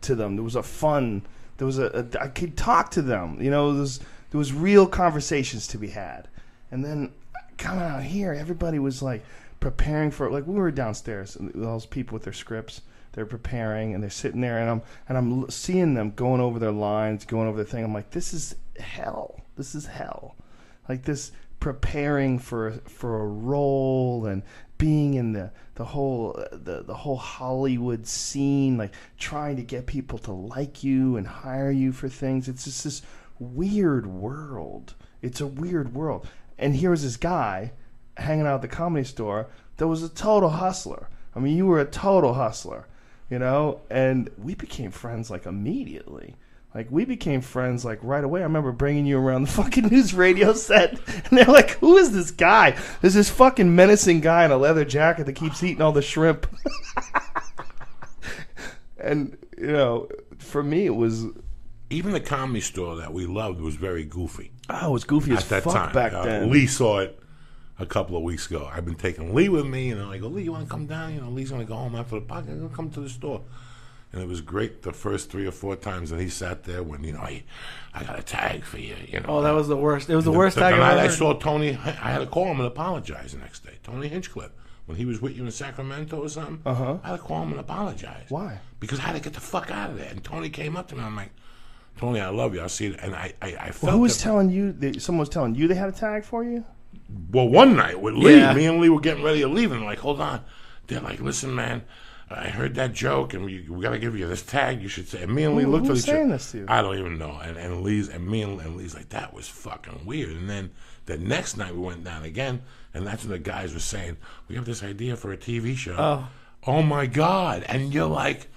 to them. There was a fun. There was I could talk to them. You know, there was real conversations to be had. And then coming out here, everybody was like preparing for, like, we were downstairs and all those people with their scripts. They're preparing and they're sitting there, and I'm seeing them going over their lines, going over their thing. I'm like, this is hell. This is hell. Like this. Preparing for a role and being in the whole Hollywood scene, like trying to get people to like you and hire you for things. It's just this weird world. It's a weird world. And here was this guy hanging out at the Comedy Store that was a total hustler. I mean, you were a total hustler, and we became friends like immediately. Like, we became friends, like, right away. I remember bringing you around the fucking news radio set, and they're like, who is this guy? There's this fucking menacing guy in a leather jacket that keeps eating all the shrimp. And, for me, it was... Even the Comedy Store that we loved was very goofy. Oh, it was goofy as fuck back then. Lee saw it a couple of weeks ago. I've been taking Lee with me, and I go, Lee, you want to come down? Lee's going to go home after the podcast. I'm going to come to the store. And it was great the first 3 or 4 times that he sat there when, I got a tag for you, Oh, that was the worst. It was the worst tag I ever. I saw Tony, I had to call him and apologize the next day. Tony Hinchcliffe, when he was with you in Sacramento or something, I had to call him and apologize. Why? Because I had to get the fuck out of there. And Tony came up to me, I'm like, Tony, I love you. I'll see you. And I felt Well, who was telling you, someone was telling you they had a tag for you? Well, one night with Lee, me and Lee were getting ready to leave, and I'm like, hold on. They're like, listen, man, I heard that joke, and we got to give you this tag. You should say. And me and Lee looked at each other. Who's saying this to you? I don't even know. And Lee's like, that was fucking weird. And then the next night we went down again, and that's when the guys were saying, we have this idea for a TV show. Oh. oh my God. And you're like,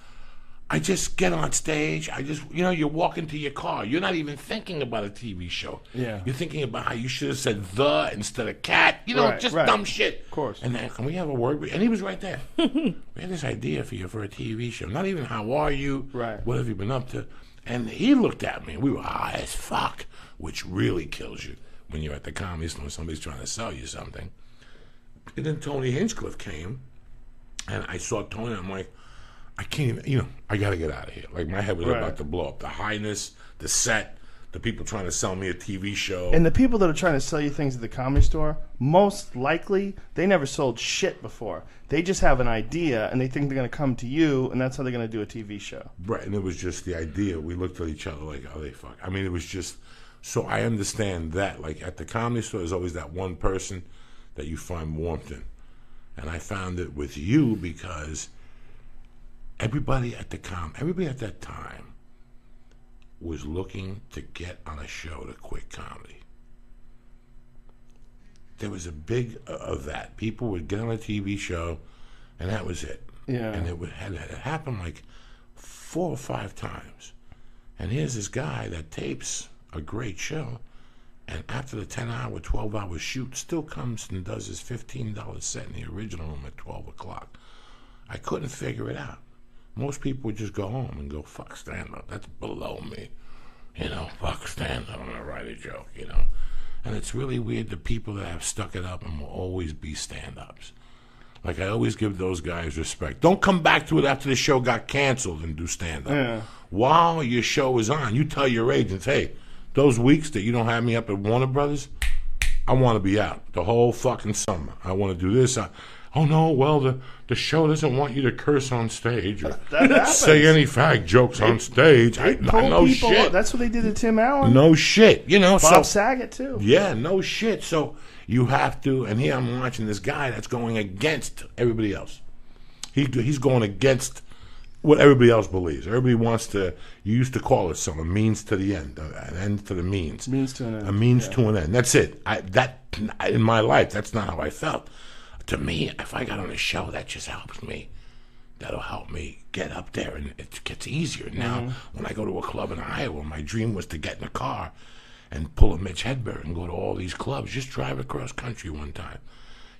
I just get on stage. You walk into your car. You're not even thinking about a TV show. Yeah. You're thinking about how you should have said the instead of cat. Just dumb shit. Of course. And then, can we have a word? And he was right there. We had this idea for you for a TV show. Not even how are you? Right. What have you been up to? And he looked at me, and we were high as fuck, which really kills you when you're at the comedy store and somebody's trying to sell you something. And then Tony Hinchcliffe came, and I saw Tony, and I'm like, I can't even, I got to get out of here. Like, my head was about to blow up. The highness, the set, the people trying to sell me a TV show. And the people that are trying to sell you things at the comedy store, most likely, they never sold shit before. They just have an idea, and they think they're going to come to you, and that's how they're going to do a TV show. Right, and it was just the idea. We looked at each other like, oh, they fuck. I mean, it was just, so I understand that. Like, at the comedy store, there's always that one person that you find warmth in. And I found it with you because everybody at that time was looking to get on a show to quit comedy. There was a big of that. People would get on a TV show, and that was it. Yeah. And it happened like 4 or 5 times. And here's this guy that tapes a great show, and after the 10-hour, 12-hour shoot, still comes and does his $15 set in the original room at 12 o'clock. I couldn't figure it out. Most people would just go home and go, fuck stand-up. That's below me. Fuck stand-up. I'm going to write a joke, And it's really weird, the people that have stuck it up and will always be stand-ups. Like, I always give those guys respect. Don't come back to it after the show got canceled and do stand-up. Yeah. While your show is on, you tell your agents, hey, those weeks that you don't have me up at Warner Brothers, I want to be out the whole fucking summer. I want to do this. Oh, no, well, the show doesn't want you to curse on stage or say any fag jokes on stage. No shit. That's what they did to Tim Allen. No shit. Bob Saget, too. Yeah, no shit. So you have to, and here I'm watching this guy that's going against everybody else. He's going against what everybody else believes. Everybody wants to, you used to call it something, means to the end, an end to the means. Means to an end. A means to an end. That's it. In my life, that's not how I felt. To me, if I got on a show, that just helps me. That'll help me get up there, and it gets easier. Now, when I go to a club in Iowa, my dream was to get in a car and pull a Mitch Hedberg and go to all these clubs. Just drive across country one time.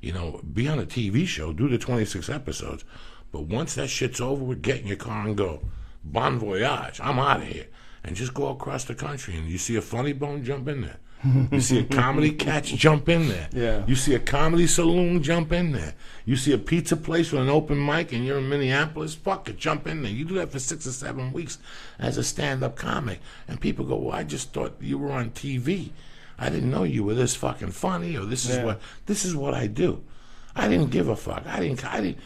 Be on a TV show, do the 26 episodes. But once that shit's over with, get in your car and go, bon voyage, I'm out of here. And just go across the country, and you see a funny bone, jump in there. You see a comedy catch, jump in there. Yeah. You see a comedy saloon, jump in there. You see a pizza place with an open mic and you're in Minneapolis, fuck it, jump in there. You do that for 6 or 7 weeks as a stand-up comic. And people go, well, I just thought you were on TV. I didn't know you were this fucking funny, or this is what I do. I didn't give a fuck. I didn't.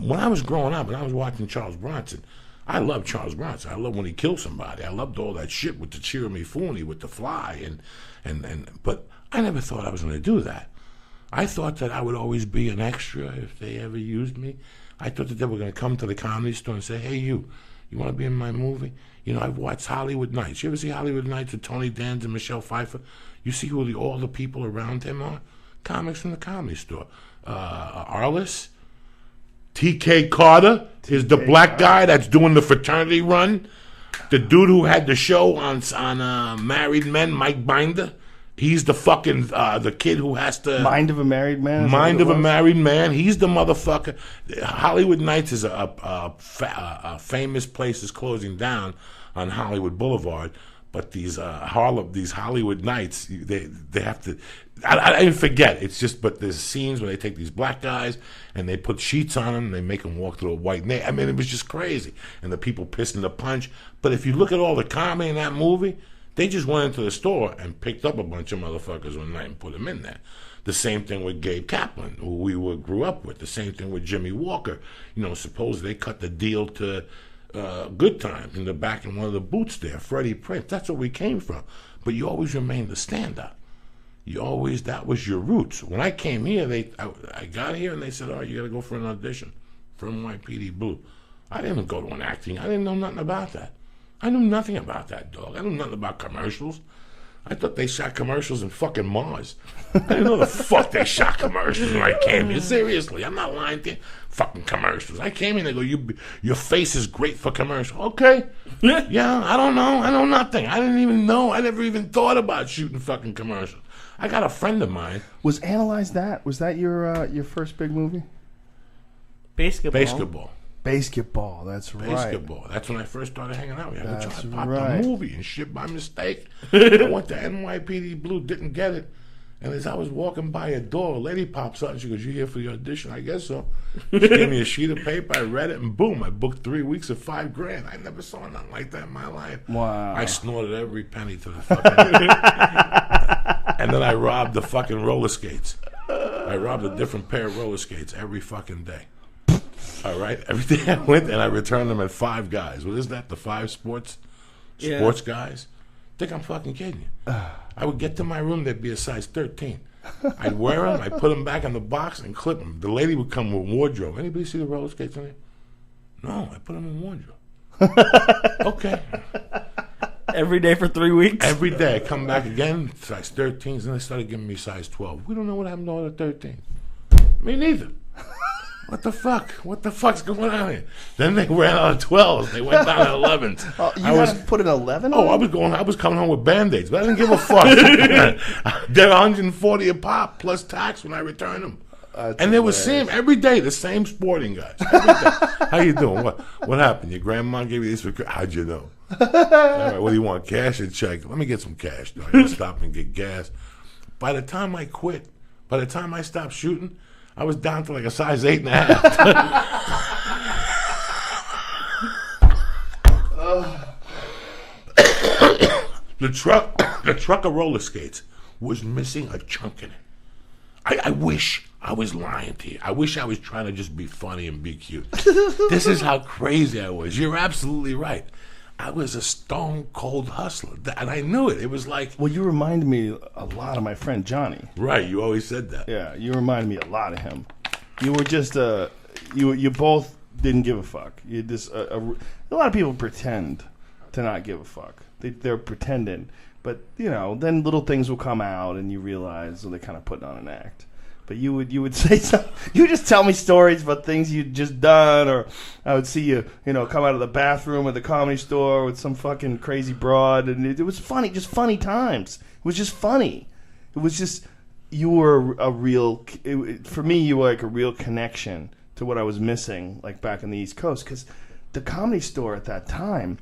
When I was growing up and I was watching Charles Bronson, I loved Charles Bronson. I loved when he killed somebody. I loved all that shit with the Chiramifuni, with the fly, but I never thought I was going to do that. I thought that I would always be an extra if they ever used me. I thought that they were going to come to the comedy store and say, hey, you want to be in my movie? I've watched Hollywood Nights. You ever see Hollywood Nights with Tony Danza and Michelle Pfeiffer? You see who all the people around him are? Comics from the comedy store. Arliss. T.K. Carter is the black guy that's doing the fraternity run. The dude who had the show on Married Men, Mike Binder. He's the fucking, the kid who has to... Mind of a Married Man? Mind of a Married Man. He's the motherfucker. Hollywood Nights is a famous place is closing down on Hollywood Boulevard. But these Hollywood Nights, they have to... I didn't forget. It's just, but there's scenes where they take these black guys and they put sheets on them and they make them walk through a white net. I mean, it was just crazy. And the people pissing the punch. But if you look at all the comedy in that movie, they just went into the store and picked up a bunch of motherfuckers one night and put them in there. The same thing with Gabe Kaplan, who we grew up with. The same thing with Jimmy Walker. Suppose they cut the deal to Good Times in the back in one of the boots there. Freddie Prinze. That's where we came from. But you always remained the stand-up. That was your roots. When I came here, I got here and they said, all right, you got to go for an audition for NYPD Blue. I didn't go to an acting. I didn't know nothing about that. I knew nothing about that, dog. I knew nothing about commercials. I thought they shot commercials in fucking Mars. I didn't know the fuck they shot commercials when I came here. Seriously, I'm not lying to you. Fucking commercials. I came in, they go, your face is great for commercial. Okay. Yeah, I don't know. I know nothing. I didn't even know. I never even thought about shooting fucking commercials. I got a friend of mine. Was Analyze That? Was that your first big movie? Basketball. Basketball, that's right. Basketball. That's when I first started hanging out with you. I That's popped right. a movie and shit by mistake. I went to NYPD Blue, didn't get it. And as I was walking by a door, a lady pops up and she goes, "You here for the audition?" I guess so. She gave me a sheet of paper, I read it, and boom, I booked 3 weeks of $5,000. I never saw nothing like that in my life. Wow. I snorted every penny to the fucking and then I robbed the fucking roller skates. I robbed a different pair of roller skates every fucking day. All right, every day I went and I returned them at Five Guys. What is that? The five sports guys? Think I'm fucking kidding you? I would get to my room, there'd be a size 13. I'd wear them, I'd put them back in the box and clip them. The lady would come with wardrobe. Anybody see the roller skates in there? No, I put them in wardrobe. Okay. Every day for 3 weeks? Every day I come back again, size 13s, and they started giving me size 12. We don't know what happened to all the 13s. Me neither. What the fuck? What the fuck's going on here? Then they ran out of 12s. They went down to 11s. Oh, you had to put an 11 on? I was coming home with Band-Aids, but I didn't give a fuck. They're $140 a pop plus tax when I returned them. And they were same every day, the same sporting guys. Every day. How you doing? What happened? Your grandma gave you this for how'd you know? All right, what do you want, cash or check? Let me get some cash. I gotta stop and get gas. By the time I quit, by the time I stopped shooting, I was down to like a size 8.5. The truck of roller skates was missing a chunk in it. I wish I was lying to you. I wish I was trying to just be funny and be cute. This is how crazy I was. You're absolutely right. I was a stone cold hustler, and I knew it. It was like, well, you remind me a lot of my friend Johnny. Right, you always said that. Yeah, you remind me a lot of him. You were just you both didn't give a fuck. You just a lot of people pretend to not give a fuck. They're pretending, but then little things will come out, and you realize they're kind of putting on an act. But you would say something. You just tell me stories about things you'd just done, or I would see you, come out of the bathroom at the Comedy Store with some fucking crazy broad, and it was funny, just funny times. It was just funny. It was just you were a real. For me, you were like a real connection to what I was missing, like back in the East Coast, because the Comedy Store at that time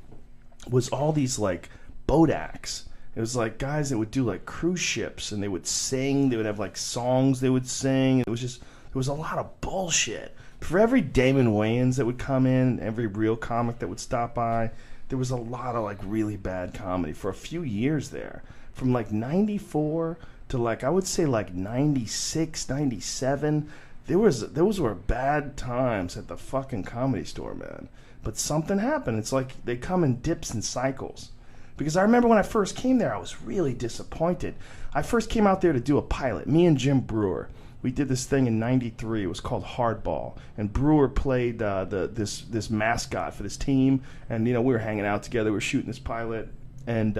was all these like boat acts. It was like guys that would do like cruise ships, and they would sing. They would have like songs they would sing. It was a lot of bullshit. For every Damon Wayans that would come in, every real comic that would stop by, there was a lot of like really bad comedy for a few years there. From like 94 to like, I would say like 96, 97. Those were bad times at the fucking Comedy Store, man. But something happened. It's like they come in dips and cycles. Because I remember when I first came there, I was really disappointed. I first came out there to do a pilot. Me and Jim Brewer, we did this thing in '93. It was called Hardball, and Brewer played this mascot for this team. And we were hanging out together. We were shooting this pilot, and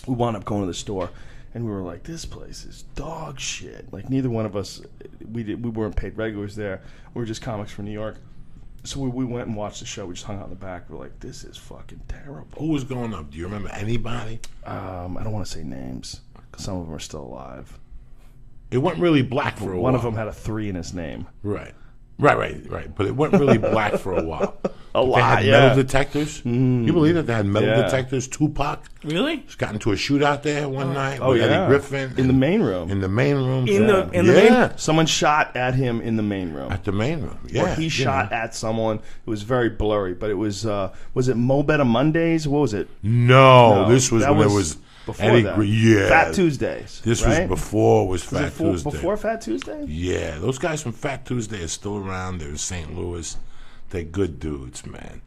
we wound up going to the store, and we were like, "This place is dog shit." Like neither one of us, we weren't paid regulars there. We were just comics from New York. So we went and watched the show. We just hung out in the back. We're like, this is fucking terrible. Who was going up? Do you remember anybody? I don't want to say names, because some of them are still alive. It went really black for a while. One of them had a 3 in his name. Right. But it went really black for a while. They had metal detectors. You believe that they had metal detectors? Tupac. Really? Just got into a shootout there one night. Oh, with yeah. Eddie Griffin. In the main room. In the main room. In the main. Someone shot at him in the main room. At the main room. Yeah. Or he shot at someone. It was very blurry, but it was it Mo Better Mondays? What was it? No, this was when there was before Eddie that. Yeah. Fat Tuesdays. This right? was before Fat Tuesday. Before Fat Tuesday? Yeah, those guys from Fat Tuesday are still around. They're in St. Louis. They're good dudes, man.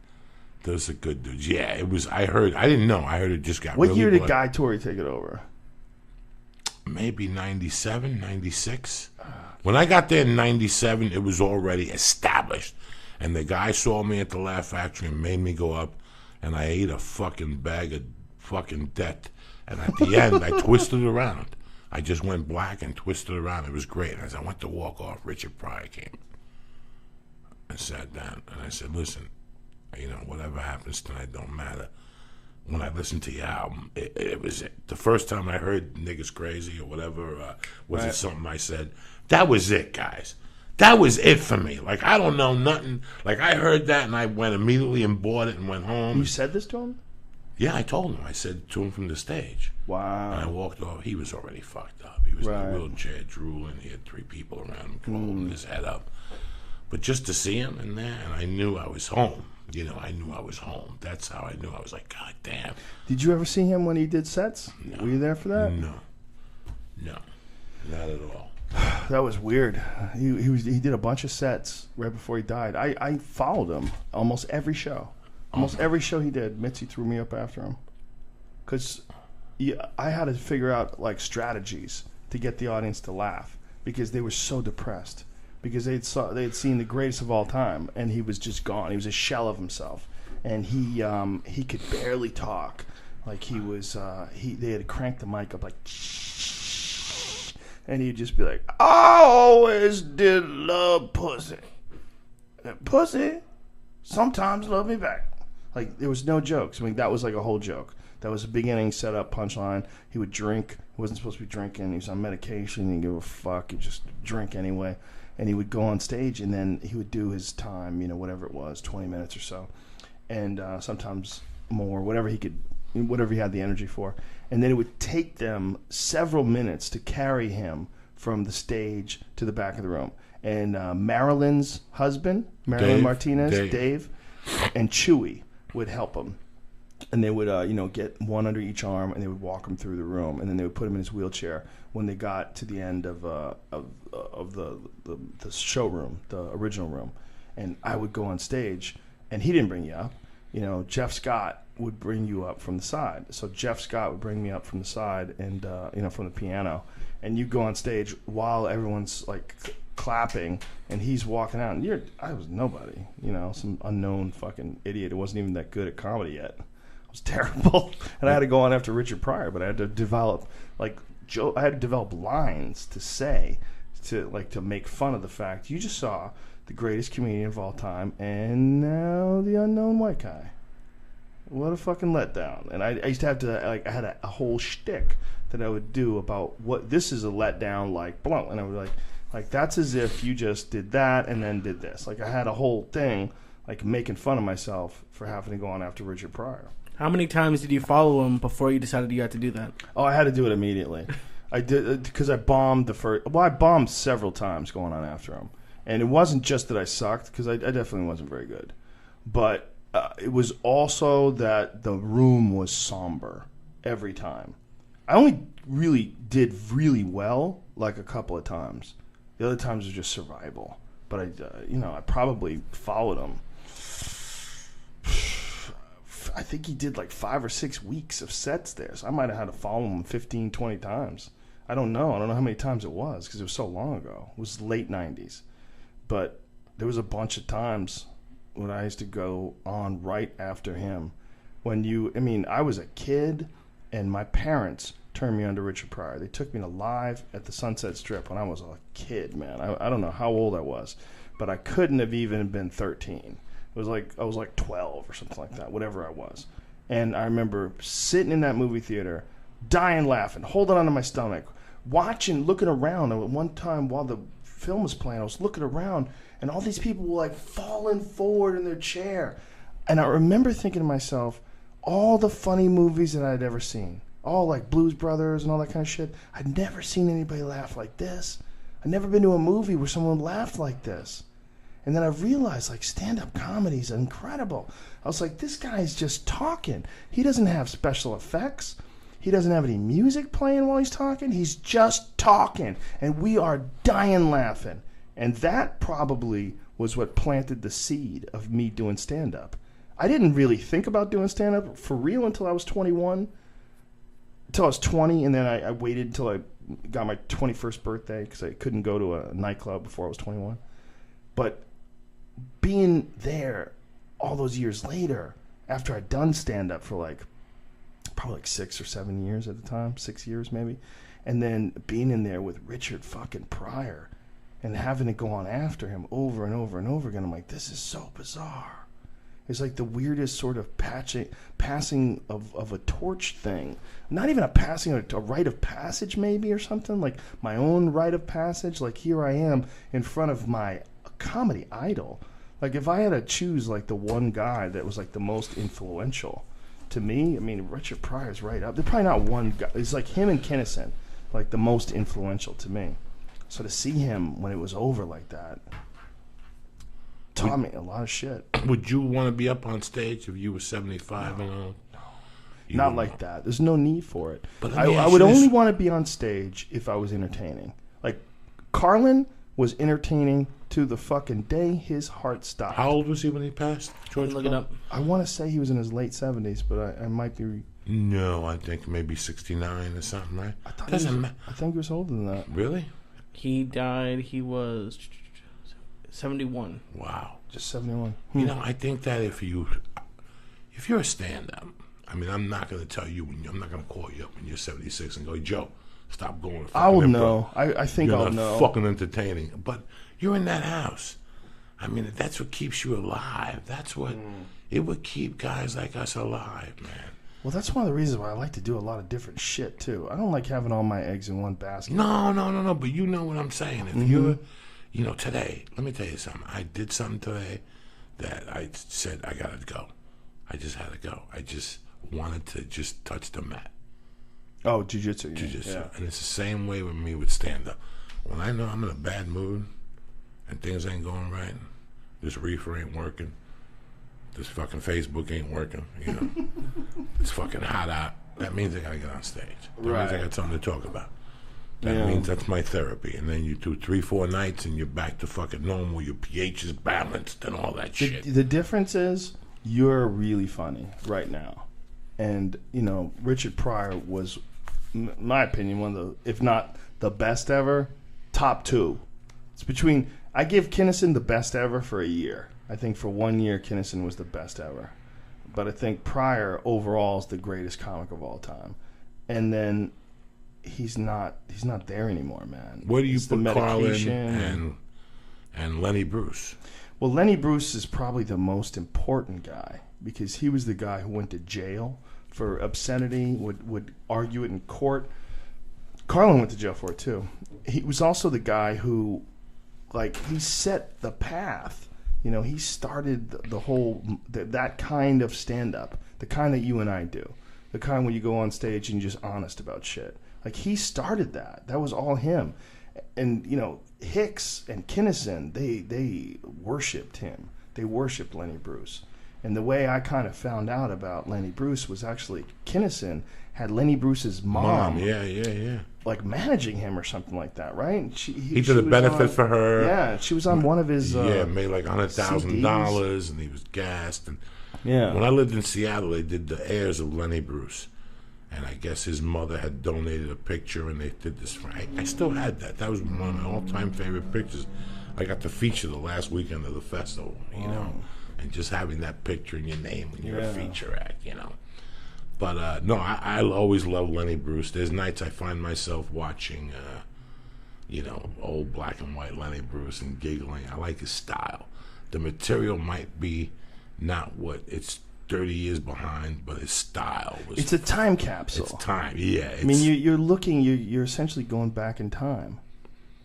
Those are good dudes. Yeah, it was. I didn't know. I heard it just got. What year did Guy Torrey take it over? Maybe 97, 96. When I got there in 97, it was already established. And the guy saw me at the Laugh Factory and made me go up, and I ate a fucking bag of fucking death And at the end, I twisted around. I just went black and twisted around. It was great. As I went to walk off, Richard Pryor came and sat down. And I said, listen, whatever happens tonight don't matter. When I listened to your album, it was it. The first time I heard Niggas Crazy or whatever, was it something I said? That was it, guys. That was it for me. Like, I don't know nothing. Like, I heard that and I went immediately and bought it and went home. You said this to him? Yeah, I told him. I said to him from the stage. Wow. And I walked off. He was already fucked up. He was in a wheelchair, drooling. He had 3 people around him holding his head up. But just to see him in there, and I knew I was home. I knew I was home. That's how I knew. I was like, God damn. Did you ever see him when he did sets? No. Were you there for that? No, not at all. That was weird. He did a bunch of sets right before he died. I followed him almost every show. Almost every show he did, Mitzi threw me up after him. Because I had to figure out like strategies to get the audience to laugh because they were so depressed. Because they had seen the greatest of all time, and he was just gone. He was a shell of himself, and he could barely talk. Like they had cranked the mic up like, and he'd just be like, "I always did love pussy, and pussy sometimes love me back." Like there was no jokes. I mean that was like a whole joke. That was a beginning, setup, punchline. He would drink. He wasn't supposed to be drinking. He was on medication. He didn't give a fuck. He'd just drink anyway. And he would go on stage, and then he would do his time, whatever it was, 20 minutes or so, and sometimes more, whatever he had the energy for. And then it would take them several minutes to carry him from the stage to the back of the room. And Marilyn's husband, Marilyn Martinez, Dave, and Chewy would help him. And they would, get one under each arm, and they would walk him through the room, and then they would put him in his wheelchair when they got to the end of the showroom, the original room. And I would go on stage, and he didn't bring you up. Jeff Scott would bring you up from the side. So Jeff Scott would bring me up from the side, and from the piano, and you go on stage while everyone's like clapping, and he's walking out, and I was nobody, some unknown fucking idiot who wasn't even that good at comedy yet. Was terrible, and I had to go on after Richard Pryor, but I had to develop lines to say to make fun of the fact you just saw the greatest comedian of all time, and now the unknown white guy. What a fucking letdown! And I used to have to I had a whole shtick that I would do about what this is a letdown like blunt, and I would like that's as if you just did that and then did this. Like I had a whole thing like making fun of myself for having to go on after Richard Pryor. How many times did you follow him before you decided you had to do that? Oh, I had to do it immediately. I did because I bombed the first. Well, I bombed several times going on after him, and it wasn't just that I sucked because I definitely wasn't very good, but it was also that the room was somber every time. I only really did really well like a couple of times. The other times was just survival. But I probably followed him. I think he did like 5 or 6 weeks of sets there. So I might have had to follow him 15, 20 times. I don't know. I don't know how many times it was because it was so long ago. It was late 90s. But there was a bunch of times when I used to go on right after him. I was a kid and my parents turned me on to Richard Pryor. They took me to live at the Sunset Strip when I was a kid, man. I don't know how old I was, but I couldn't have even been 13. It was like I was like 12 or something like that, whatever I was. And I remember sitting in that movie theater, dying laughing, holding onto my stomach, watching, looking around. And one time while the film was playing, I was looking around, and all these people were like falling forward in their chair. And I remember thinking to myself, all the funny movies that I'd ever seen, all like Blues Brothers and all that kind of shit, I'd never seen anybody laugh like this. I'd never been to a movie where someone laughed like this. And then I realized, like, stand-up comedy is incredible. I was like, this guy's just talking. He doesn't have special effects. He doesn't have any music playing while he's talking. He's just talking. And we are dying laughing. And that probably was what planted the seed of me doing stand-up. I didn't really think about doing stand-up for real until I was 21. Until I was 20, and then I waited until I got my 21st birthday because I couldn't go to a nightclub before I was 21. But being there all those years later, after I'd done stand-up for like probably like 6 or 7 years at the time, 6 years maybe. And then being in there with Richard fucking Pryor and having to go on after him over and over and over again. I'm like, this is so bizarre. It's like the weirdest sort of passing of a torch thing. Not even a passing, a rite of passage maybe or something. Like my own rite of passage. Like here I am in front of my comedy idol. Like if I had to choose like the one guy that was like the most influential to me, I mean, Richard Pryor's right up. They're probably not one guy. It's like him and Kinnison, like the most influential to me. So to see him when it was over like that taught me a lot of shit. Would you want to be up on stage if you were 75 and all? Not like that. There's no need for it. But I would only want to be on stage if I was entertaining. Like, Carlin was entertaining to the fucking day his heart stopped. How old was he when he passed? George, look it up. I want to say he was in his late 70s, but I might be... No, I think maybe 69 or something, right? I think he was older than that. Really? He died, he was 71. Wow. Just 71. You know, I think that if you're a stand-up, I mean, I'm not going to tell you, I'm not going to call you up when you're 76 and go, Joe, stop going. I will know. I think I'll know. You're not fucking entertaining. But you're in that house. I mean, that's what keeps you alive. That's what, it would keep guys like us alive, man. Well, that's one of the reasons why I like to do a lot of different shit, too. I don't like having all my eggs in one basket. No. But you know what I'm saying. If you're, you know, today, let me tell you something. I did something today that I said I got to go. I just had to go. I just wanted to just touch the mat. Oh, jiu-jitsu. Yeah. And it's the same way with me with stand-up. When I know I'm in a bad mood and things ain't going right, this reefer ain't working, this fucking Facebook ain't working, you know, it's fucking hot out, that means I gotta get on stage. That means I got something to talk about. That means that's my therapy. And then you do 3-4 nights and you're back to fucking normal, your pH is balanced and all that shit. The difference is you're really funny right now. And, you know, Richard Pryor was, in my opinion, one of the, if not the best ever, top 2. It's between, I give Kinnison the best ever for a year. I think for 1 year, Kinnison was the best ever. But I think Pryor overall is the greatest comic of all time. And then he's not there anymore, man. Where do you put Carlin and Lenny Bruce? Well, Lenny Bruce is probably the most important guy because he was the guy who went to jail for obscenity, would argue it in court. Carlin went to jail for it, too. He was also the guy who, like, he set the path. You know, he started the whole, that kind of stand-up, the kind that you and I do, the kind where you go on stage and you're just honest about shit. Like, he started that. That was all him. And, you know, Hicks and Kinnison, they worshipped him. They worshipped Lenny Bruce. And the way I kind of found out about Lenny Bruce was actually Kinnison had Lenny Bruce's mom. Yeah. Like managing him or something like that, right? He did a benefit for her. Yeah, she was on one of his made like $100,000 and he was gassed. And when I lived in Seattle, they did the heirs of Lenny Bruce. And I guess his mother had donated a picture and they did this. I still had that. That was one of my all-time favorite pictures. I got to feature the last weekend of the festival, you know. And just having that picture in your name when you're a feature act, you know. But, no, I always love Lenny Bruce. There's nights I find myself watching, you know, old black and white Lenny Bruce and giggling. I like his style. The material might be not what it's 30 years behind, but his style was... It's a time capsule. It's time, yeah. I mean, you're essentially going back in time.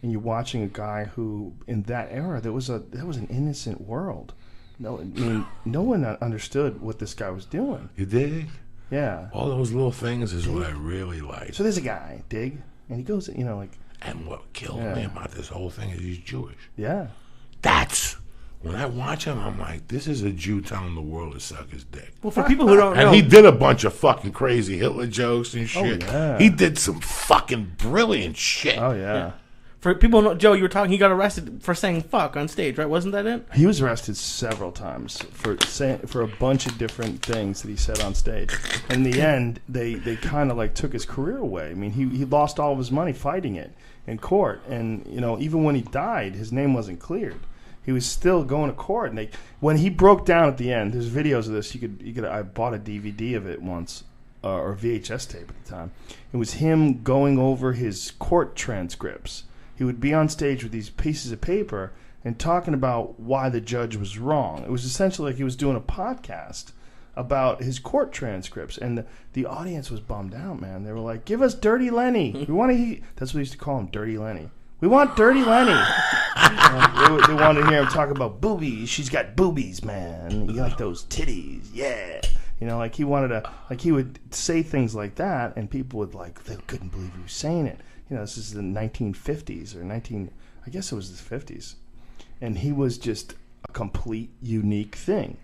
And you're watching a guy who, in that era, that was an innocent world. No, I mean, no one understood what this guy was doing. You dig? Yeah. All those little things is what I really like. So there's a guy, Dig, and he goes, you know, like... And what killed me about this whole thing is he's Jewish. Yeah. That's... When I watch him, I'm like, this is a Jew telling the world to suck his dick. Well, for people who don't know... And he did a bunch of fucking crazy Hitler jokes and shit. Oh, yeah. He did some fucking brilliant shit. Oh, yeah. For people who know, Joe, you were talking, he got arrested for saying fuck on stage, right? Wasn't that it? He was arrested several times for a bunch of different things that he said on stage. In the end, they kind of like took his career away. I mean, he lost all of his money fighting it in court. And, you know, even when he died, his name wasn't cleared. He was still going to court. And when he broke down at the end, there's videos of this. I bought a DVD of it once. or VHS tape at the time. It was him going over his court transcripts. He would be on stage with these pieces of paper and talking about why the judge was wrong. It was essentially like he was doing a podcast about his court transcripts, and the audience was bummed out, man. They were like, "Give us Dirty Lenny. We want to." That's what they used to call him, Dirty Lenny. We want Dirty Lenny. They wanted to hear him talk about boobies. She's got boobies, man. You like those titties? Yeah. Like he wanted to, like he would say things like that, and people would they couldn't believe he was saying it. This is the 1950s or I guess it was the 50s, and he was just a complete unique thing.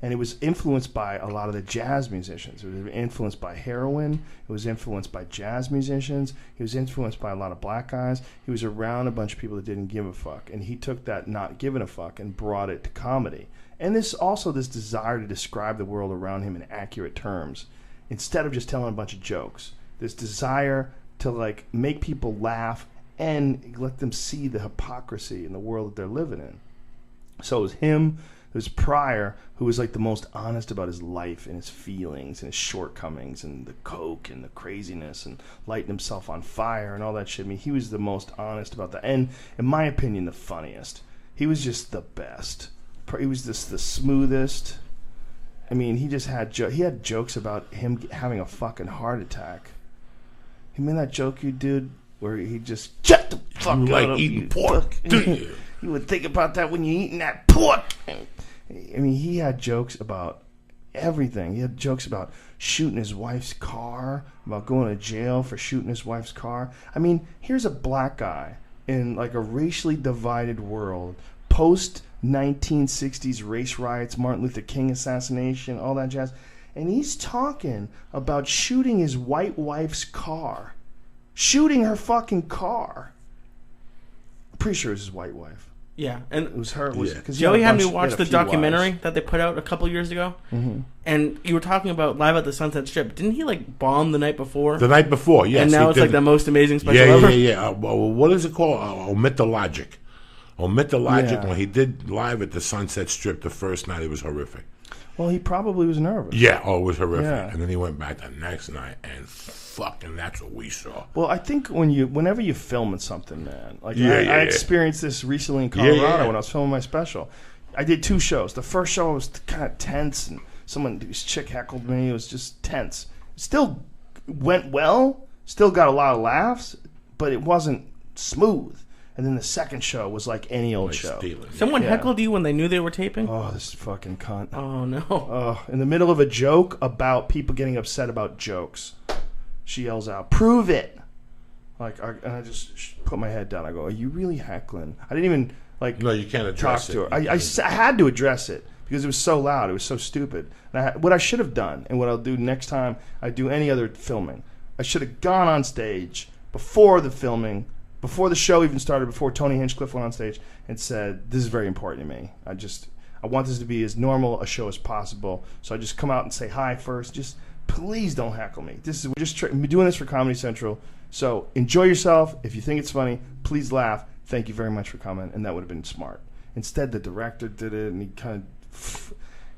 And it was influenced by a lot of the jazz musicians. It was influenced by heroin. It was influenced by jazz musicians. He was influenced by a lot of black guys. He was around a bunch of people that didn't give a fuck. And he took that not giving a fuck and brought it to comedy. And this desire to describe the world around him in accurate terms, instead of just telling a bunch of jokes. This desire to make people laugh and let them see the hypocrisy in the world that they're living in. So it was him. It was Pryor, who was the most honest about his life and his feelings and his shortcomings and the coke and the craziness and lighting himself on fire and all that shit. I mean, he was the most honest about that. And, in my opinion, the funniest. He was just the best. He was just the smoothest. I mean, he had jokes about him having a fucking heart attack. You mean that joke you did where he just shut the fuck up? Like eating pork, do you? You would think about that when you're eating that pork. I mean, he had jokes about everything. He had jokes about shooting his wife's car, about going to jail for shooting his wife's car. I mean, here's a black guy in a racially divided world, post-1960s race riots, Martin Luther King assassination, all that jazz. And he's talking about shooting his white wife's car. Shooting her fucking car. I'm pretty sure it was his white wife. Yeah, and it was her. Joey had me watch the documentary that they put out a couple years ago, and you were talking about Live at the Sunset Strip. Didn't he bomb the night before? The night before, yes. And now it's the most amazing special ever. Yeah. What is it called? Omit the Logic. Omit the Logic. When he did Live at the Sunset Strip the first night, it was horrific. Well, he probably was nervous. Yeah, it was horrific. Yeah. And then he went back the next night, and fucking that's what we saw. Well, I think whenever you're filming something, man, I experienced this recently in Colorado when I was filming my special. I did 2 shows. The first show was kind of tense, and this chick heckled me. It was just tense. It still went well, still got a lot of laughs, but it wasn't smooth. And then the second show was like any old show. Someone heckled you when they knew they were taping? Oh, this fucking cunt. Oh, no. In the middle of a joke about people getting upset about jokes, she yells out, "Prove it!" And I just put my head down. I go, "Are you really heckling?" I didn't even, No, you can't address talk to her. I had to address it because it was so loud. It was so stupid. And what I should have done, and what I'll do next time I do any other filming, I should have gone on stage before the filming, before the show even started, before Tony Hinchcliffe went on stage and said, "This is very important to me. I want this to be as normal a show as possible. So I just come out and say hi first. Just please don't heckle me. We're just doing this for Comedy Central. So enjoy yourself. If you think it's funny, please laugh. Thank you very much for coming." And that would have been smart. Instead, the director did it, and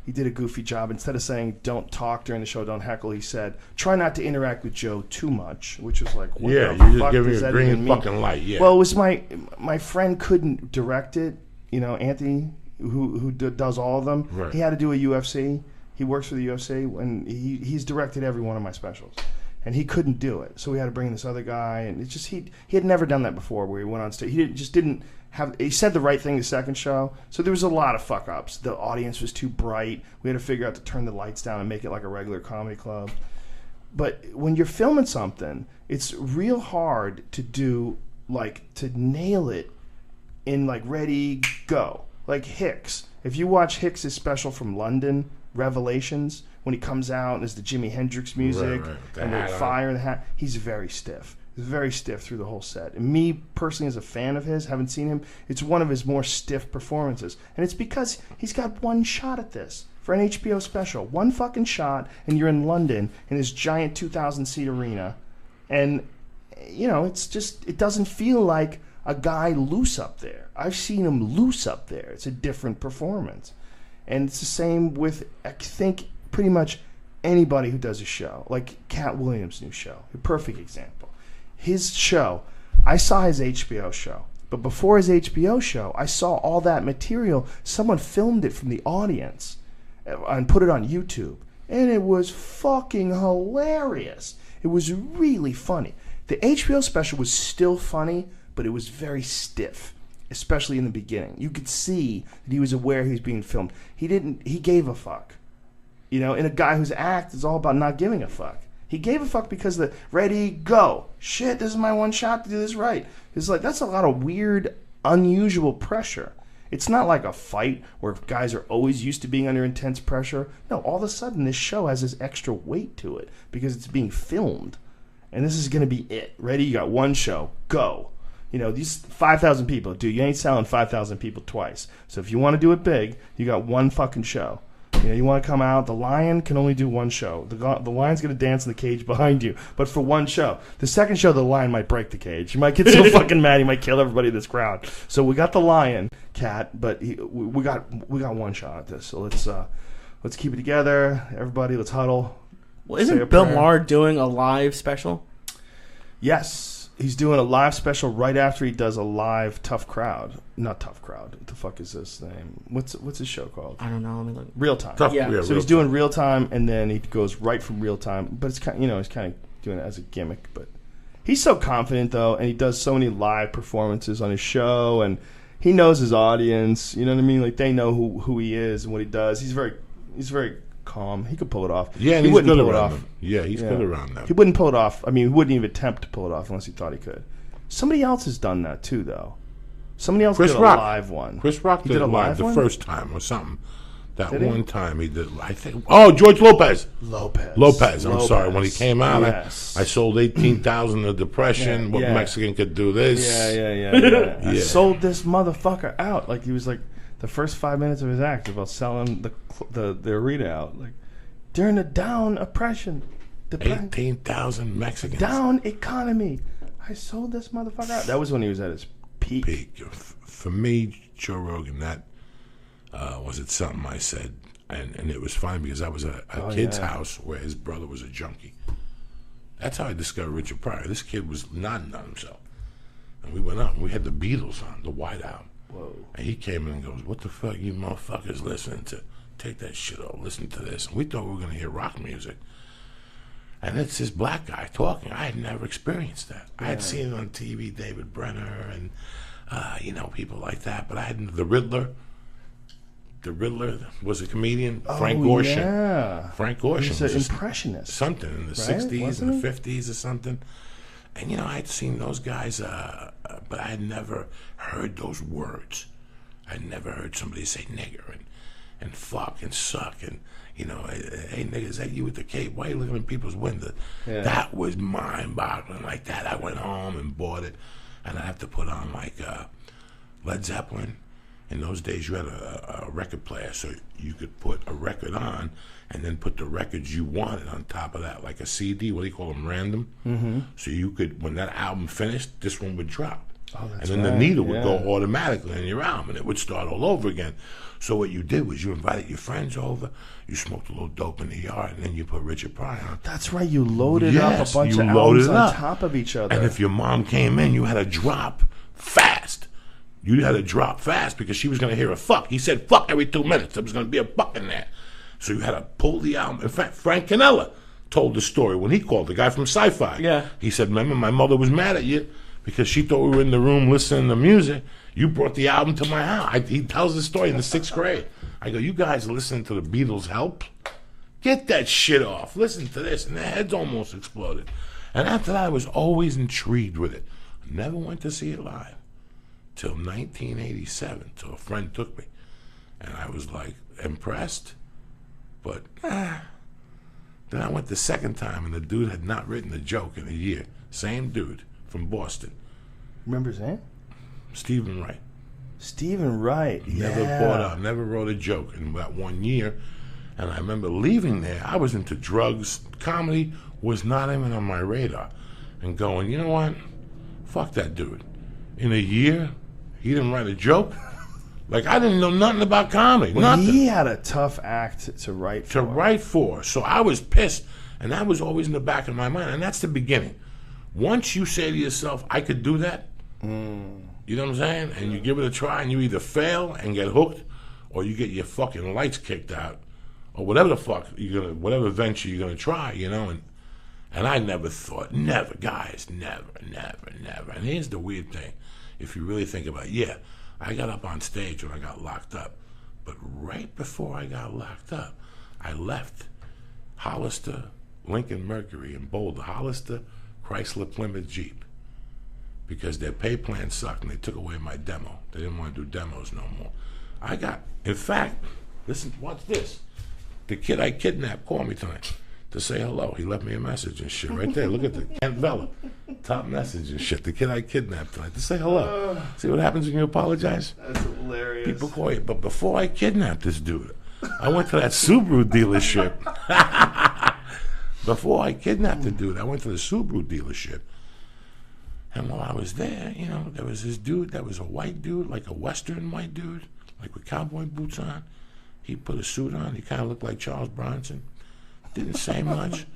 he did a goofy job. Instead of saying, "Don't talk during the show, don't heckle," he said, "Try not to interact with Joe too much," which was like, what you're the just fuck giving does me a that even green mean? fucking light. Yeah. Well, it was my friend couldn't direct it. Anthony, who does all of them. Right. He had to do a UFC. He works for the UFC, and he's directed every one of my specials. And he couldn't do it, so we had to bring in this other guy. And it's just he had never done that before, where he went on stage. He said the right thing the second show, so there was a lot of fuck ups. The audience was too bright. We had to figure out to turn the lights down and make it like a regular comedy club. But when you're filming something, it's real hard to do, to nail it in ready, go. Like Hicks. If you watch Hicks' special from London, Revelations, when he comes out and there's the Jimi Hendrix music and the fire and the hat, he's very stiff. He's very stiff through the whole set. And me, personally, as a fan of his, haven't seen him, it's one of his more stiff performances. And it's because he's got one shot at this for an HBO special. One fucking shot, and you're in London in this giant 2,000-seat arena. And, it's just, it doesn't feel like a guy loose up there. I've seen him loose up there. It's a different performance. And it's the same with, I think, pretty much anybody who does a show, like Cat Williams' new show, a perfect example. His show, I saw his HBO show, but before his HBO show, I saw all that material. Someone filmed it from the audience and put it on YouTube, and it was fucking hilarious. It was really funny. The HBO special was still funny, but it was very stiff, especially in the beginning. You could see that he was aware he was being filmed. He gave a fuck. You know, and a guy whose act is all about not giving a fuck. He gave a fuck because the ready, go. Shit, this is my one shot to do this right. It's like, that's a lot of weird, unusual pressure. It's not like a fight where guys are always used to being under intense pressure. No, all of a sudden this show has this extra weight to it because it's being filmed. And this is going to be it. Ready? You got one show. Go. You know, these 5,000 people. Dude, you ain't selling 5,000 people twice. So if you want to do it big, you got one fucking show. You know, you want to come out. The lion can only do one show. The lion's going to dance in the cage behind you, but for one show. The second show, the lion might break the cage. He might get so fucking mad he might kill everybody in this crowd. So we got the lion, Cat, but we got one shot at this. So let's keep it together, everybody. Let's huddle. Well, isn't Bill Maher doing a live special? Yes, he's doing a live special right after he does a live Tough Crowd. Not Tough Crowd. What the fuck is this name? What's his show called? I don't know. Let me look. Real Time. Yeah. So he's doing Real Time, and then he goes right from Real Time. But it's kind, he's kind of doing it as a gimmick. But he's so confident though, and he does so many live performances on his show, and he knows his audience. You know what I mean? Like they know who he is and what he does. He's very calm. He could pull it off. Yeah, and he he's wouldn't good pull it around off. them. Yeah, he's good around them. He wouldn't pull it off. I mean, he wouldn't even attempt to pull it off unless he thought he could. Somebody else has done that too, though. Somebody else did a live one. Chris Rock did a live the one? first time or something. That one time he did, I think. Oh, George Lopez. I'm sorry. When he came out, yes. I sold 18,000 of Depression. What Mexican could do this? Yeah. I sold this motherfucker out. Like he was like the first 5 minutes of his act about selling the arena out. Like during the down oppression, 18,000 Mexicans. Down economy. I sold this motherfucker out. That was when he was at his peak. For me, Joe Rogan, that was it something I said. And it was fine because I was at a kid's house where his brother was a junkie. That's how I discovered Richard Pryor. This kid was nodding on himself. And we went up and we had the Beatles on, the White Album. Whoa. And he came in and goes, "What the fuck you motherfuckers listening to? Take that shit off, listen to this." And we thought we were going to hear rock music. And it's this black guy talking. I had never experienced that. I had seen it on TV, David Brenner and, people like that. But I hadn't, The Riddler was a comedian. Frank Gorshin. Yeah. Frank Gorshin He's was an impressionist. Something in the 60s and the 50s or something. And, I'd seen those guys, but I had never heard those words. I'd never heard somebody say nigger and fuck and suck and, hey, nigga, is that you with the cape? Why are you looking in people's windows? Yeah. That was mind-boggling. Like that, I went home and bought it. And I have to put on, Led Zeppelin. In those days, you had a record player, so you could put a record on and then put the records you wanted on top of that, like a CD, what do you call them, random? Mm-hmm. So you could, when that album finished, this one would drop. Oh, and then the needle would go automatically in your album, and it would start all over again. So what you did was you invited your friends over, you smoked a little dope in the yard, and then you put Richard Pryor on. That's right, you loaded up a bunch of albums on top of each other. And if your mom came in, you had to drop fast. You had to drop fast because she was going to hear a fuck. He said fuck every 2 minutes. There was going to be a fuck in there. So you had to pull the album. In fact, Frank Canella told the story when he called, the guy from Sci-Fi. Yeah. He said, remember, my mother was mad at you because she thought we were in the room listening to music. You brought the album to my house. He tells the story in the 6th grade. I go, you guys are listening to the Beatles Help? Get that shit off. Listen to this. And their heads almost exploded. And after that, I was always intrigued with it. I never went to see it live till 1987, till a friend took me. And I was impressed. But then I went the second time, and the dude had not written a joke in a year. Same dude from Boston. Remember his name? Stephen Wright. Stephen Wright. Never wrote a joke in that 1 year. And I remember leaving there. I was into drugs. Comedy was not even on my radar. And going, you know what? Fuck that dude. In a year, he didn't write a joke. Like, I didn't know nothing about comedy. Well, nothing. he had a tough act to write for. So I was pissed. And that was always in the back of my mind. And that's the beginning. Once you say to yourself, I could do that, you know what I'm saying? And you give it a try, and you either fail and get hooked, or you get your fucking lights kicked out, or whatever the fuck whatever venture you're gonna try, you know. And I never thought, never. And here's the weird thing, if you really think about it, yeah, I got up on stage when I got locked up, but right before I got locked up, I left Hollister, Lincoln Mercury, and Boulder, Hollister, Chrysler, Plymouth, Jeep, because their pay plan sucked and they took away my demo. They didn't want to do demos no more. In fact, listen, watch this. The kid I kidnapped called me tonight to say hello. He left me a message and shit right there. Look at the Kent Vella, top message and shit. The kid I kidnapped tonight to say hello. See what happens when you apologize? That's hilarious. People call you. But before I kidnapped this dude, I went to that Subaru dealership. Before I kidnapped the dude, I went to the Subaru dealership. And while I was there, you know, there was this dude that was a white dude, like a Western white dude, like with cowboy boots on. He put a suit on. He kind of looked like Charles Bronson. Didn't say much.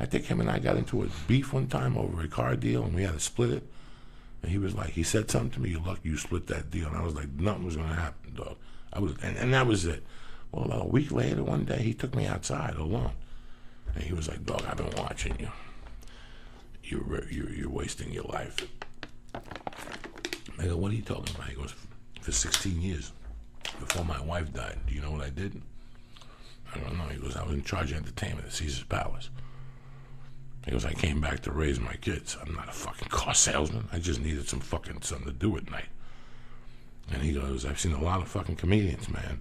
I think him and I got into a beef one time over a car deal, and we had to split it. And he was like, he said something to me, you're lucky you split that deal. And I was like, nothing was going to happen, dog. And that was it. Well, about a week later, one day, he took me outside alone. And he was like, dog, I've been watching you. You're wasting your life. I go, what are you talking about? He goes, for 16 years, before my wife died, do you know what I did? I don't know. He goes, I was in charge of entertainment at Caesar's Palace. He goes, I came back to raise my kids. I'm not a fucking car salesman. I just needed something to do at night. And he goes, I've seen a lot of fucking comedians, man.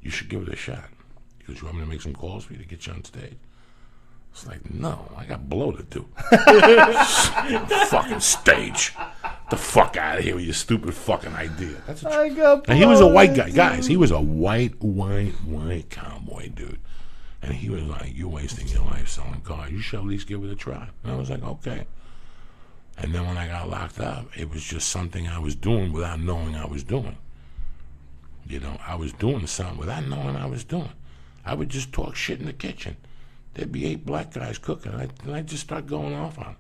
You should give it a shot. He goes, you want me to make some calls for you to get you on stage? It's like, no, I got blow to do. Fucking stage. The fuck out of here with your stupid fucking idea. That's and he was a white guy. Guys, he was a white cowboy dude. And he was like, you're wasting your life selling cars. You should at least give it a try. And I was like, okay. And then when I got locked up, it was just something I was doing without knowing I was doing. You know, I was doing something without knowing I was doing. I would just talk shit in the kitchen. There'd be 8 black guys cooking, and I'd just start going off on them.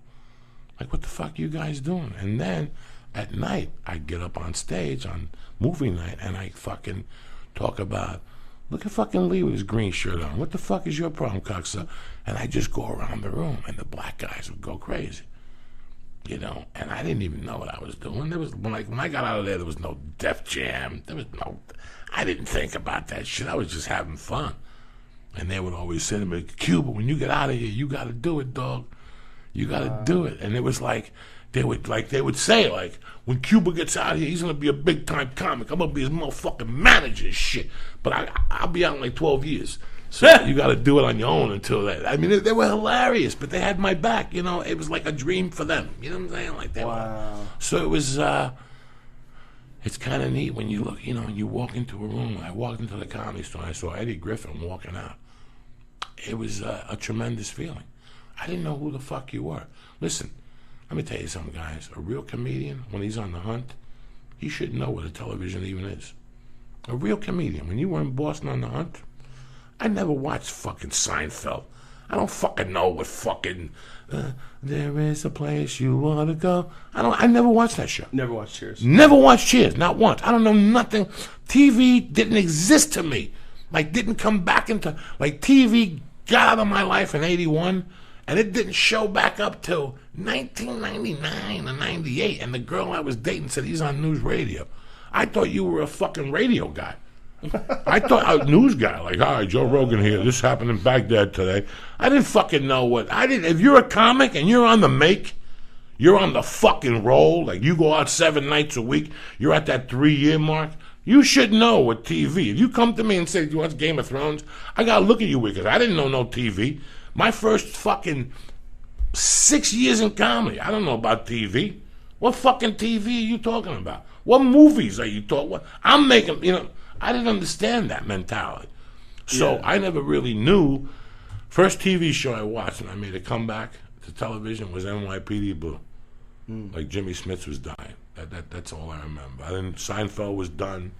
Like, what the fuck are you guys doing? And then at night, I'd get up on stage on movie night, and I'd fucking talk about, look at fucking Lee with his green shirt on. What the fuck is your problem, cocksucker? And I'd just go around the room, and the black guys would go crazy. You know, and I didn't even know what I was doing. There was when I got out of there was no Def Jam. I didn't think about that shit. I was just having fun. And they would always say to me, Cuba, when you get out of here, you got to do it, dog. You got to do it. And it was like they would say, like, when Cuba gets out of here, he's going to be a big-time comic. I'm going to be his motherfucking manager and shit. But I'll be out in like 12 years. So you got to do it on your own until that. I mean, they were hilarious, but they had my back. You know, it was like a dream for them. You know what I'm saying? Like that. Wow. So it was, it's kind of neat when you look, you know, you walk into a room. I walked into the Comedy Store and I saw Eddie Griffin walking out. It was a tremendous feeling. I didn't know who the fuck you were. Listen, let me tell you something, guys. A real comedian, when he's on the hunt, he should know what a television even is. A real comedian, when you were in Boston on the hunt, I never watched fucking Seinfeld. I don't fucking know what fucking there is a place you want to go. I never watched that show. Never watched Cheers. Never watched Cheers, not once. I don't know nothing. TV didn't exist to me. Like, didn't come back into, like, TV got out of my life in 81, and it didn't show back up till 1999 or 98, and the girl I was dating said, he's on news radio. I thought you were a fucking radio guy. I thought a news guy, like, all right, Joe Rogan here, this happened in Baghdad today. I didn't fucking know if you're a comic and you're on the make, you're on the fucking roll, like you go out 7 nights a week, you're at that 3-year mark, you should know what TV. If you come to me and say, do you watch Game of Thrones? I got to look at you because I didn't know no TV. My first fucking 6 years in comedy, I don't know about TV. What fucking TV are you talking about? What movies are you talking about? I'm making, you know, I didn't understand that mentality. So I never really knew. First TV show I watched when I made a comeback to television was NYPD Blue. Like Jimmy Smith was dying. That's all I remember. Seinfeld was done,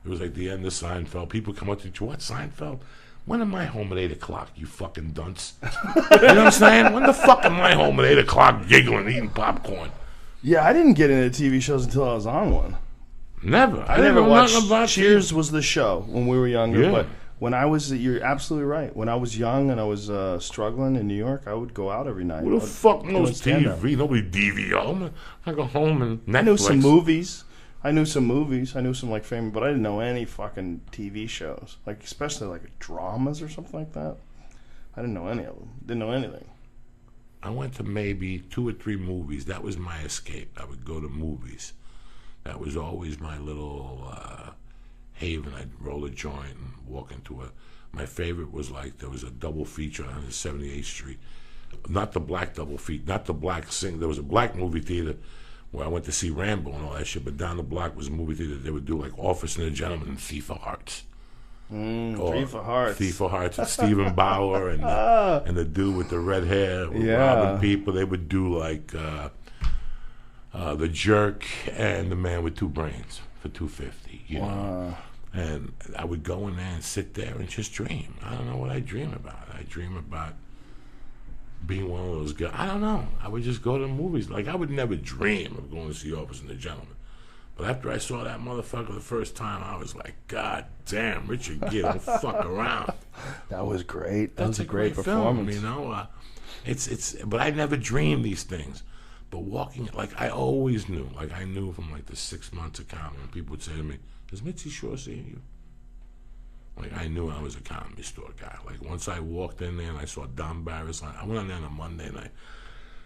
It was like the end of Seinfeld. People come up to you, what, Seinfeld? When am I home at 8 o'clock, you fucking dunce? You know what I'm saying? When the fuck am I home at 8 o'clock giggling, eating popcorn? Yeah, I didn't get into TV shows until I was on one. Never. I never watched about Cheers was the show when we were younger. Yeah. But when I was, you're absolutely right. When I was young and I was struggling in New York, I would go out every night. Who the fuck knows TV? Nobody DVR. I go home and Netflix. I knew some movies. I knew some like famous, but I didn't know any fucking TV shows. Like especially like dramas or something like that. I didn't know any of them. Didn't know anything. I went to maybe 2 or 3 movies. That was my escape. I would go to movies. That was always my little haven. I'd roll a joint and walk into a... My favorite was like, there was a double feature on 78th Street. Not the black double feature, not the black sing. There was a black movie theater where I went to see Rambo and all that shit, but down the block was a movie theater. They would do like Officer and a Gentleman and Thief of Hearts. Thief of Hearts. Thief of Hearts with Stephen Bauer and the dude with the red hair, robbing people. They would do like The Jerk and The Man with Two Brains for $250. You know, and I would go in there and sit there and just dream. I don't know what I dream about. I dream about being one of those guys. I don't know. I would just go to the movies. Like I would never dream of going to see Officer and the Gentleman. But after I saw that motherfucker the first time, I was like, God damn, Richard Gere, don't fuck around. That was great. That's was a great performance. Film, you know. But I never dreamed these things. But walking, like I always knew, like I knew from like the 6 months of comedy, when people would say to me, "Is Mitzi Shore seeing you?" Like I knew I was a Comedy Store guy. Like once I walked in there and I saw Don Barris, I went on there on a Monday night.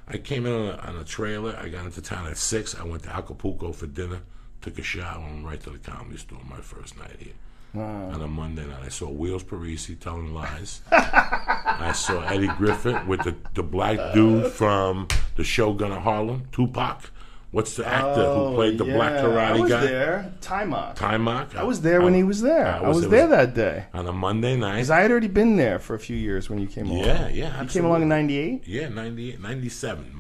I came in on a trailer. I got into town at 6. I went to Acapulco for dinner. Took a shower and went right to the Comedy Store my first night here. On a Monday night, I saw Wheels Parisi telling lies. I saw Eddie Griffith with the black dude from the Shogun of Harlem, Tupac. What's the actor who played the black karate guy? I was there. Taimak. I was there when he was there. I was there that day. On a Monday night. Because I had already been there for a few years when you came along. Yeah. You came along in 98? Yeah, 98, 97.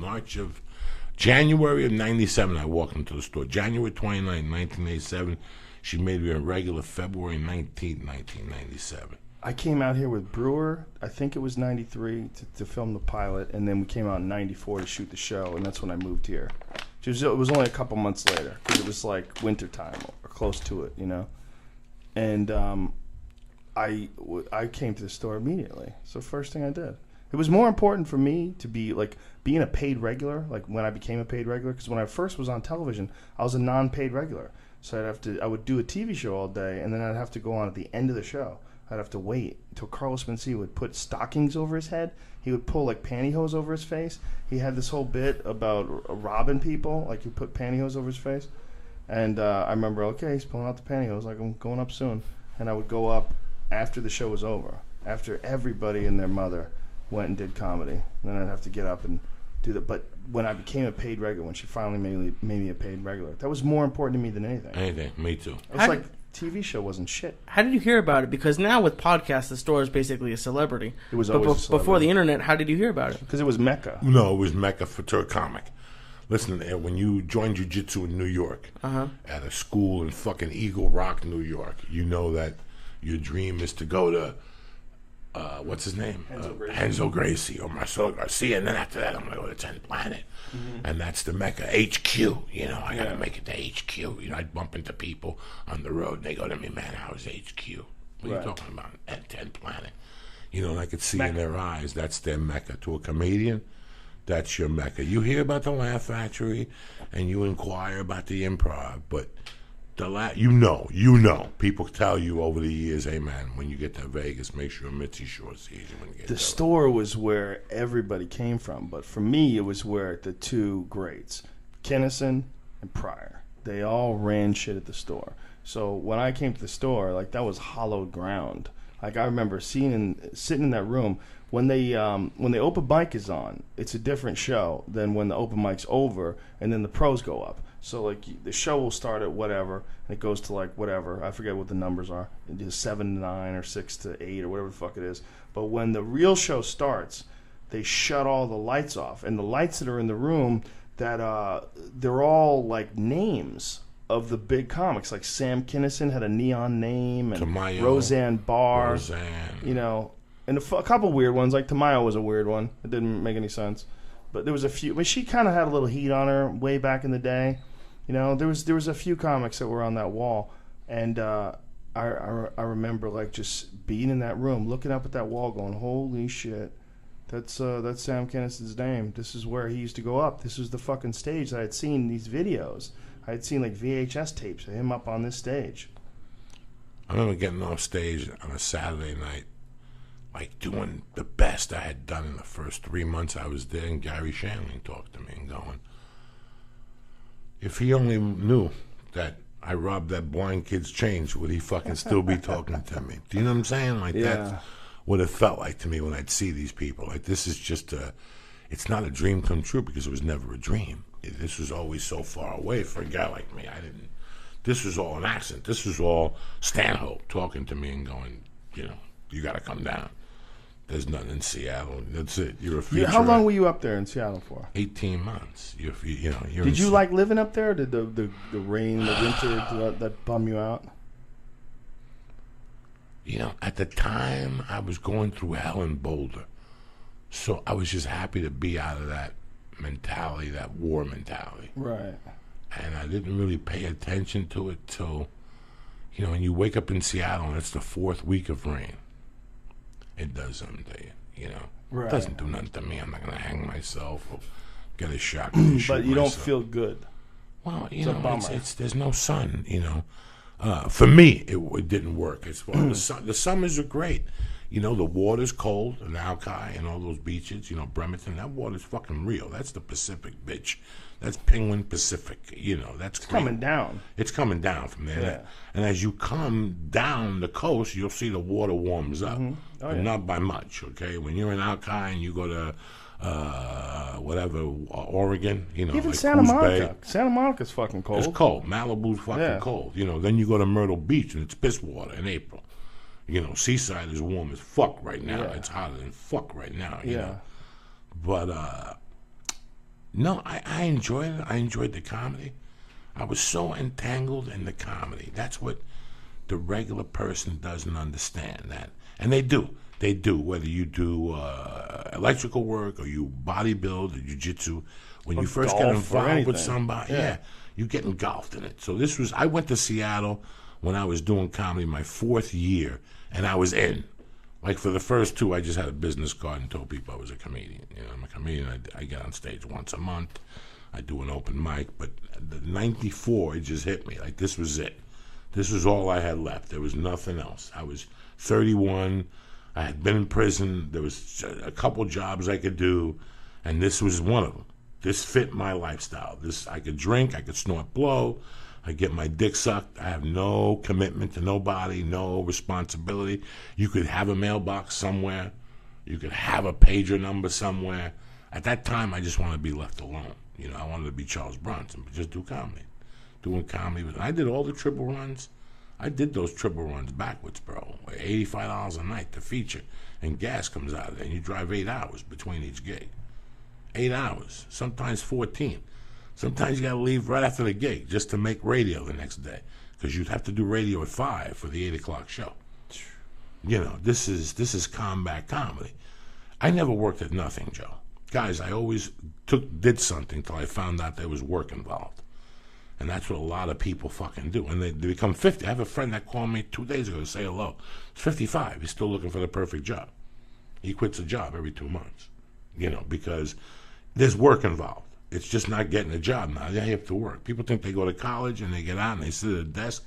January of 97, I walked into the store. January 29, 1987. She made me a regular February 19, 1997. I came out here with Brewer, I think it was 93, to film the pilot, and then we came out in 94 to shoot the show, and that's when I moved here. It was only a couple months later, because it was like wintertime, or close to it, you know? And I came to the store immediately. So first thing I did. It was more important for me to be, like, being a paid regular, like when I became a paid regular, because when I first was on television, I was a non-paid regular. So I would do a TV show all day, and then I'd have to go on at the end of the show. I'd have to wait until Carlos Mencia would put stockings over his head. He would pull, like, pantyhose over his face. He had this whole bit about robbing people, like he put pantyhose over his face. And I remember, okay, he's pulling out the pantyhose, like, I'm going up soon. And I would go up after the show was over, after everybody and their mother went and did comedy. And then I'd have to get up and do that. But when I became a paid regular, when she finally made me a paid regular, that was more important to me than anything. Anything, me too. It's like TV show wasn't shit. How did you hear about it? Because now with podcasts, the store is basically a celebrity. It was always a celebrity. Before the internet, how did you hear about it? Because it was Mecca. No, it was Mecca for a comic. Listen, when you join jiu-jitsu in New York, at a school in fucking Eagle Rock, New York, you know that your dream is to go to what's his name? Renzo Gracie or Marcelo Garcia, and then after that I'm going to go to 10th Planet. And that's the Mecca, HQ. You know, I got to make it to HQ. You know, I'd bump into people on the road, and they go to me, man, how's HQ? What are you talking about? At 10th Planet. You know, and I could see in their eyes, that's their Mecca. To a comedian, that's your Mecca. You hear about the Laugh Factory, and you inquire about the Improv, but you know. People tell you over the years, hey man, when you get to Vegas, make sure Mitzi Shore sees you when you get there. The store was where everybody came from, but for me, it was where the two greats, Kinnison and Pryor, they all ran shit at the store. So when I came to the store, like that was hallowed ground. Like I remember sitting in that room when the open mic is on. It's a different show than when the open mic's over and then the pros go up. So, like, the show will start at whatever, and it goes to, like, whatever. I forget what the numbers are. It is 7 to 9 or 6 to 8 or whatever the fuck it is. But when the real show starts, they shut all the lights off. And the lights that are in the room, that they're all, like, names of the big comics. Like Sam Kinison had a Neon Name, and Tamayo, Roseanne Barr. Roseanne. You know, and a couple weird ones. Like Tamayo was a weird one. It didn't make any sense. But there was a few. But she kind of had a little heat on her way back in the day. You know, there was a few comics that were on that wall, and I remember like just being in that room, looking up at that wall, going, "Holy shit, that's Sam Kinison's name. This is where he used to go up. This was the fucking stage that I had seen these videos. I had seen like VHS tapes of him up on this stage." I remember getting off stage on a Saturday night, like doing the best I had done in the first 3 months I was there, and Gary Shandling talked to me and going, if he only knew that I robbed that blind kid's change, would he fucking still be talking to me? Do you know what I'm saying? Like that's what it felt like to me when I'd see these people. Like this is just it's not a dream come true because it was never a dream. This was always so far away for a guy like me. This was all an accident. This was all Stanhope talking to me and going, you know, you got to come down. There's nothing in Seattle. That's it. You're a feature. How long were you up there in Seattle for? 18 months. You're did you like living up there? Or did the rain, the winter, that bum you out? You know, at the time, I was going through hell in Boulder. So I was just happy to be out of that mentality, that war mentality. Right. And I didn't really pay attention to it till, you know, when you wake up in Seattle and it's the 4th week of rain. It does something to you, you know. Right. It doesn't do nothing to me. I'm not going to hang myself or get a shot. But you don't feel good. Well, you know, there's no sun, you know. For me, it didn't work. It's the summers are great. You know, the water's cold in Alki and all those beaches, you know, Bremerton, that water's fucking real. That's the Pacific, bitch. That's Penguin Pacific, you know. It's coming down. It's coming down from there. Yeah. And as you come down the coast, you'll see the water warms up. Mm-hmm. But not by much, okay? When you're in Alki and you go to Oregon, you know, even like Santa Coos Monica. Bay. Santa Monica's fucking cold. It's cold. Malibu's fucking cold. You know, then you go to Myrtle Beach and it's piss water in April. You know, Seaside is warm as fuck right now. Yeah. It's hotter than fuck right now, you know. But, no, I enjoyed it. I enjoyed the comedy. I was so entangled in the comedy. That's what the regular person doesn't understand. That, and they do. They do, whether you do electrical work or you bodybuild or jiu-jitsu. When you first get involved with somebody, you get engulfed in it. So I went to Seattle when I was doing comedy my 4th year, and I was in. Like for the first 2, I just had a business card and told people I was a comedian. You know, I'm a comedian. I get on stage once a month. I do an open mic. But the 94, it just hit me. Like this was it. This was all I had left. There was nothing else. I was 31. I had been in prison. There was a couple jobs I could do, and this was one of them. This fit my lifestyle. I could drink. I could snort blow. I get my dick sucked. I have no commitment to nobody, no responsibility. You could have a mailbox somewhere. You could have a pager number somewhere. At that time, I just wanted to be left alone. You know, I wanted to be Charles Bronson, but just do comedy. Doing comedy. I did all the triple runs. I did those triple runs backwards, bro. Like $85 a night to feature. And gas comes out of it. And you drive 8 hours between each gig. 8 hours. Sometimes 14. Sometimes you got to leave right after the gig just to make radio the next day, because you'd have to do radio at 5 for the 8 o'clock show. You know, this is combat comedy. I never worked at nothing, Joe. Guys, I always did something till I found out there was work involved, and that's what a lot of people fucking do. And they become 50. I have a friend that called me 2 days ago to say hello. He's 55. He's still looking for the perfect job. He quits a job every 2 months. You know, because there's work involved. It's just not getting a job now. They have to work. People think they go to college and they get out and they sit at a desk,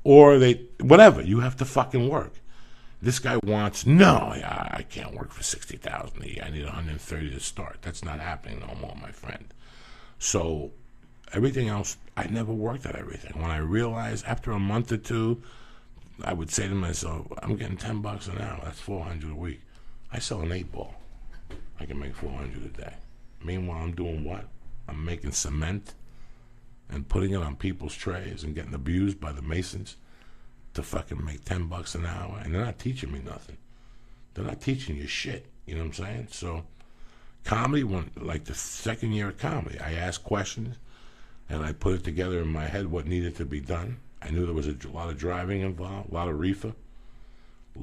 or whatever. You have to fucking work. This guy wants, I can't work for $60,000 a year. I need 130 to start. That's not happening no more, my friend. So everything else, I never worked at everything. When I realized after a month or two, I would say to myself, I'm getting $10 an hour. That's $400 a week. I sell an 8-ball. I can make $400 a day. Meanwhile, I'm doing what? I'm making cement and putting it on people's trays and getting abused by the Masons to fucking make $10 an hour. And they're not teaching me nothing. They're not teaching you shit. You know what I'm saying? So comedy, like the second year of comedy, I ask questions and I put it together in my head what needed to be done. I knew there was a lot of driving involved, a lot of reefer,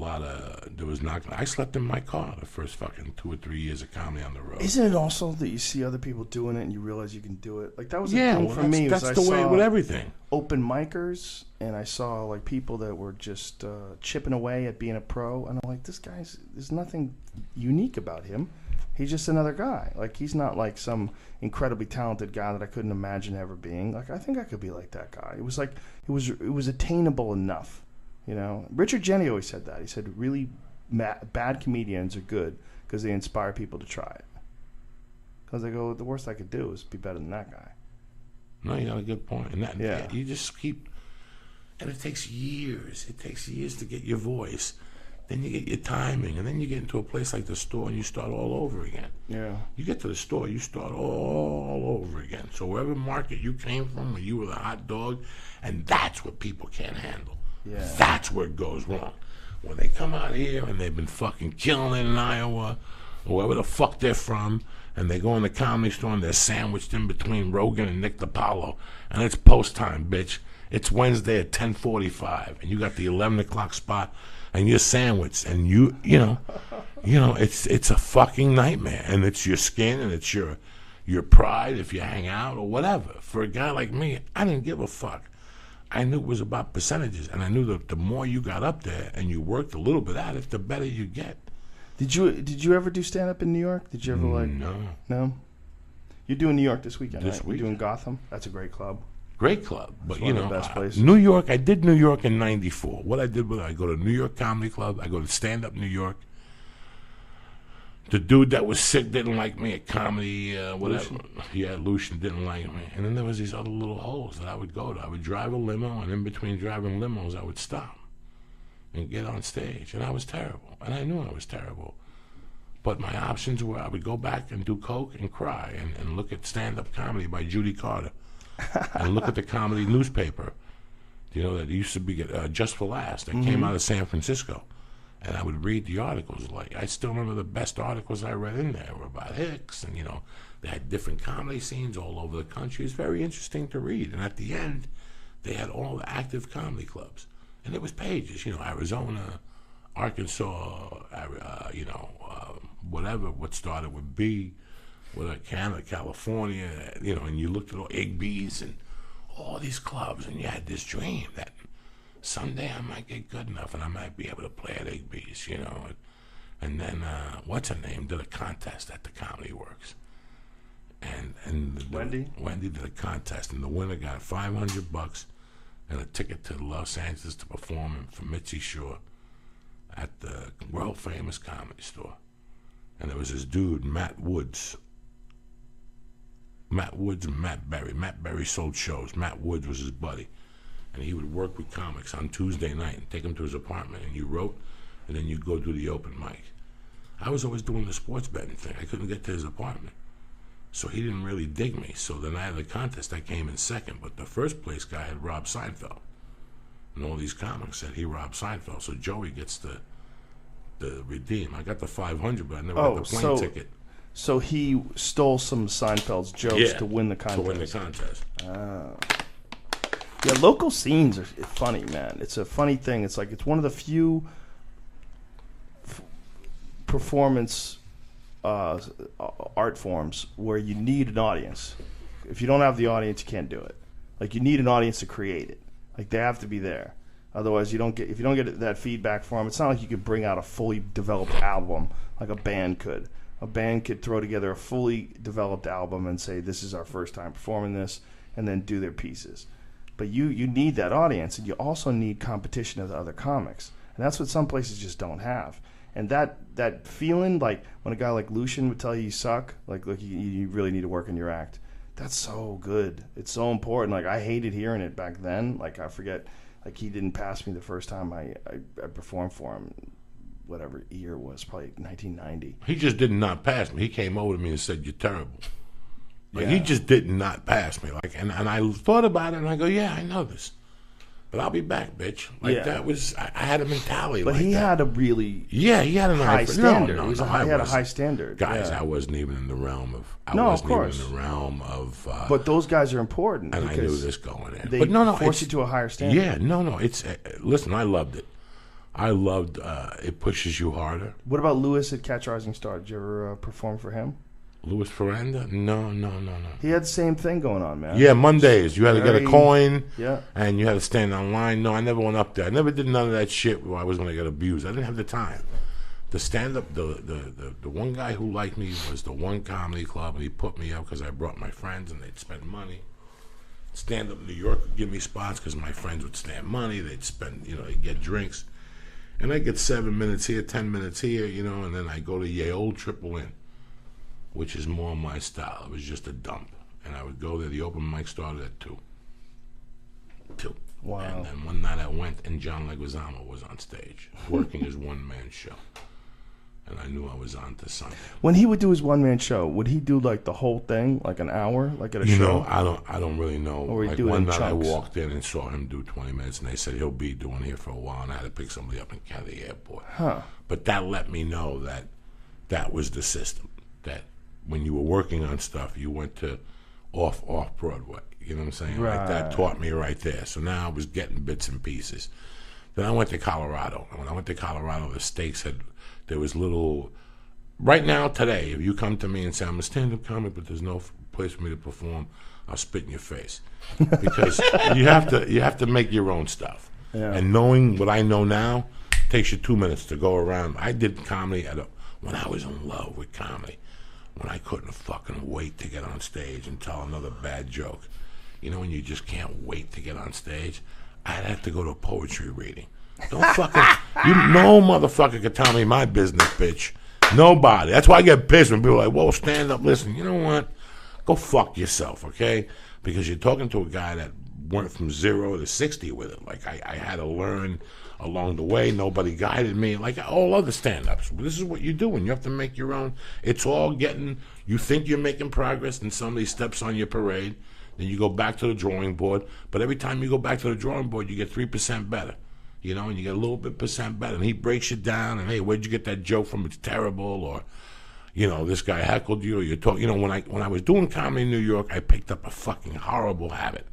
I slept in my car the first fucking 2 or 3 years of comedy on the road. Isn't it also that you see other people doing it and you realize you can do it? Like that was a thing for me. That's the way with everything. Open micers, and I saw like people that were just chipping away at being a pro, and I'm like, there's nothing unique about him. He's just another guy. Like he's not like some incredibly talented guy that I couldn't imagine ever being. Like I think I could be like that guy. It was like it was attainable enough. You know, Richard Jeni always said that. He said really bad comedians are good because they inspire people to try it. Because they go, the worst I could do is be better than that guy. No, you got a good point. And you just keep, and it takes years. It takes years to get your voice. Then you get your timing, and then you get into a place like the store and you start all over again. Yeah. You get to the store, you start all over again. So wherever market you came from, when you were the hot dog, and that's what people can't handle. Yeah. That's where it goes wrong. When they come out here and they've been fucking killing it in Iowa, or wherever the fuck they're from, and they go in the comedy store and they're sandwiched in between Rogan and Nick DiPaolo, and it's post time, bitch. It's Wednesday at 10:45, and you got the 11 o'clock spot, and you're sandwiched, and you know, it's a fucking nightmare, and it's your skin, and it's your pride if you hang out or whatever. For a guy like me, I didn't give a fuck. I knew it was about percentages, and I knew that the more you got up there and you worked a little bit at it, the better you get. Did you ever do stand up in New York? Did you ever No. You're doing New York this weekend, right? You're doing Gotham. That's a great club. Great club, but one of the best places. New York. I did New York in '94. What I did was I go to New York Comedy Club. I go to Stand Up New York. The dude that was sick didn't like me at comedy, whatever. Lucian didn't like me. And then there was these other little holes that I would go to. I would drive a limo, and in between driving limos, I would stop and get on stage. And I was terrible. And I knew I was terrible. But my options were I would go back and do coke and cry and look at stand-up comedy by Judy Carter and look at the comedy newspaper, that used to be Just for Laughs that came out of San Francisco. And I would read the articles. Like I still remember the best articles I read in there were about Hicks, and they had different comedy scenes all over the country. It's very interesting to read. And at the end, they had all the active comedy clubs, and it was pages. Arizona, Arkansas, whatever. What started with B, Canada, California. And you looked at all Igby's and all these clubs, and you had this dream that someday I might get good enough and I might be able to play at Igby's, And then, what's her name, did a contest at the Comedy Works. And Wendy did a contest, and the winner got $500 and a ticket to Los Angeles to perform for Mitzi Shore at the world-famous Comedy Store. And there was this dude, Matt Woods and Matt Berry. Matt Berry sold shows. Matt Woods was his buddy. And he would work with comics on Tuesday night and take them to his apartment. And you wrote, and then you go do the open mic. I was always doing the sports betting thing. I couldn't get to his apartment. So he didn't really dig me. So the night of the contest, I came in second. But the first place guy had robbed Seinfeld. And all these comics said he robbed Seinfeld. So Joey gets the redeem. I got the $500, but I never got the plane ticket. So he stole some of Seinfeld's jokes to win the contest. Yeah, local scenes are funny, man. It's a funny thing. It's one of the few performance art forms where you need an audience. If you don't have the audience, you can't do it. Like you need an audience to create it. Like they have to be there. Otherwise, if you don't get that feedback from them, it's not like you could bring out a fully developed album like a band could. A band could throw together a fully developed album and say, this is our first time performing this, and then do their pieces. But you need that audience, and you also need competition of the other comics. And that's what some places just don't have. And that feeling, like when a guy like Lucian would tell you suck, like look, you really need to work on your act. That's so good. It's so important. Like I hated hearing it back then. Like I forget, like he didn't pass me the first time I performed for him. Whatever year it was, probably 1990. He just did not pass me. He came over to me and said, "You're terrible." Like he just did not pass me. Like, and I thought about it, and I go, "Yeah, I know this." but I'll be back, bitch. Like that was, I had a mentality but like that. But he had a really he had a high standard. No, he had a high standard. Guys, I wasn't even in the realm of. But those guys are important. And I knew this going in. They but force you to a higher standard. Yeah, no. It's listen. I loved it. I loved it. Pushes you harder. What about Lewis at Catch Rising Star? Did you ever perform for him? Louis Ferranda? No. He had the same thing going on, man. Yeah, Mondays. You had to get a coin. Yeah. And you had to stand on line. No, I never went up there. I never did none of that shit where I was going to get abused. I didn't have the time. The stand-up, the one guy who liked me was the One Comedy Club, and he put me up because I brought my friends, and they'd spend money. Stand-up New York would give me spots because my friends would stand money. They'd spend, they'd get drinks. And I'd get 7 minutes here, 10 minutes here, and then I go to Yale Triple In, which is more my style. It was just a dump. And I would go there. The open mic started at 2. Wow. And then one night I went, and John Leguizamo was on stage, working his one-man show. And I knew I was on to something. When he would do his one-man show, would he do like the whole thing, like an hour, like at a show? I don't really know. Or like do it one in night chunks? I walked in and saw him do 20 minutes, and they said he'll be doing here for a while, and I had to pick somebody up in Kennedy Airport. Huh. But that let me know that was the system. That when you were working on stuff, you went to off Broadway. You know what I'm saying? Right. Like that taught me right there. So now I was getting bits and pieces. Then I went to Colorado. And when I went to Colorado, the stakes there was little. Right now, today, if you come to me and say, I'm a stand-up comic, but there's no place for me to perform, I'll spit in your face. Because you have to make your own stuff. Yeah. And knowing what I know now takes you 2 minutes to go around. I did comedy when I was in love with comedy, when I couldn't fucking wait to get on stage and tell another bad joke. When you just can't wait to get on stage, I'd have to go to a poetry reading. Don't fucking, no motherfucker could tell me my business, bitch. Nobody. That's why I get pissed when people are like, whoa, stand up, listen. You know what? Go fuck yourself, okay? Because you're talking to a guy that went from 0 to 60 with it. Like, I had to learn along the way. Nobody guided me. Like all other stand-ups. This is what you're doing. You have to make your own. It's all you think you're making progress, and somebody steps on your parade. Then you go back to the drawing board. But every time you go back to the drawing board, you get 3% better. And you get a little bit percent better. And he breaks you down, and hey, where'd you get that joke from? It's terrible. Or, this guy heckled you. Or you talk. When I was doing comedy in New York, I picked up a fucking horrible habit.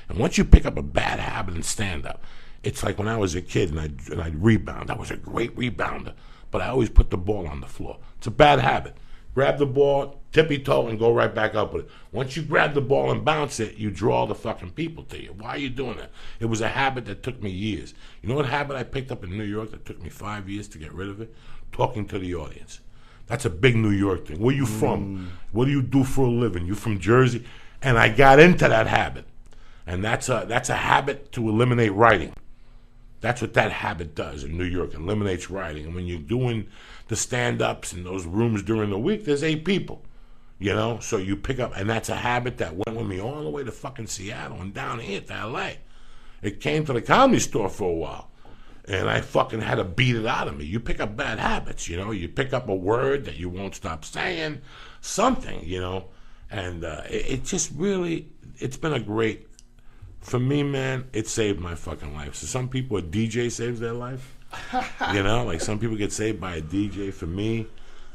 And once you pick up a bad habit in stand-up, it's like when I was a kid and I'd rebound. I was a great rebounder, but I always put the ball on the floor. It's a bad habit. Grab the ball, tippy-toe, and go right back up with it. Once you grab the ball and bounce it, you draw the fucking people to you. Why are you doing that? It was a habit that took me years. You know what habit I picked up in New York that took me 5 years to get rid of it? Talking to the audience. That's a big New York thing. Where you from? What do you do for a living? You from Jersey? And I got into that habit. And that's a habit to eliminate writing. That's what that habit does in New York, eliminates writing. And when you're doing the stand-ups in those rooms during the week, there's 8 people, So you pick up, and that's a habit that went with me all the way to fucking Seattle and down here to L.A. It came to the Comedy Store for a while, and I fucking had to beat it out of me. You pick up bad habits, You pick up a word that you won't stop saying, something, And it just really, it's been a great. For me, man, it saved my fucking life. So some people, a DJ saves their life. Like some people get saved by a DJ. For me,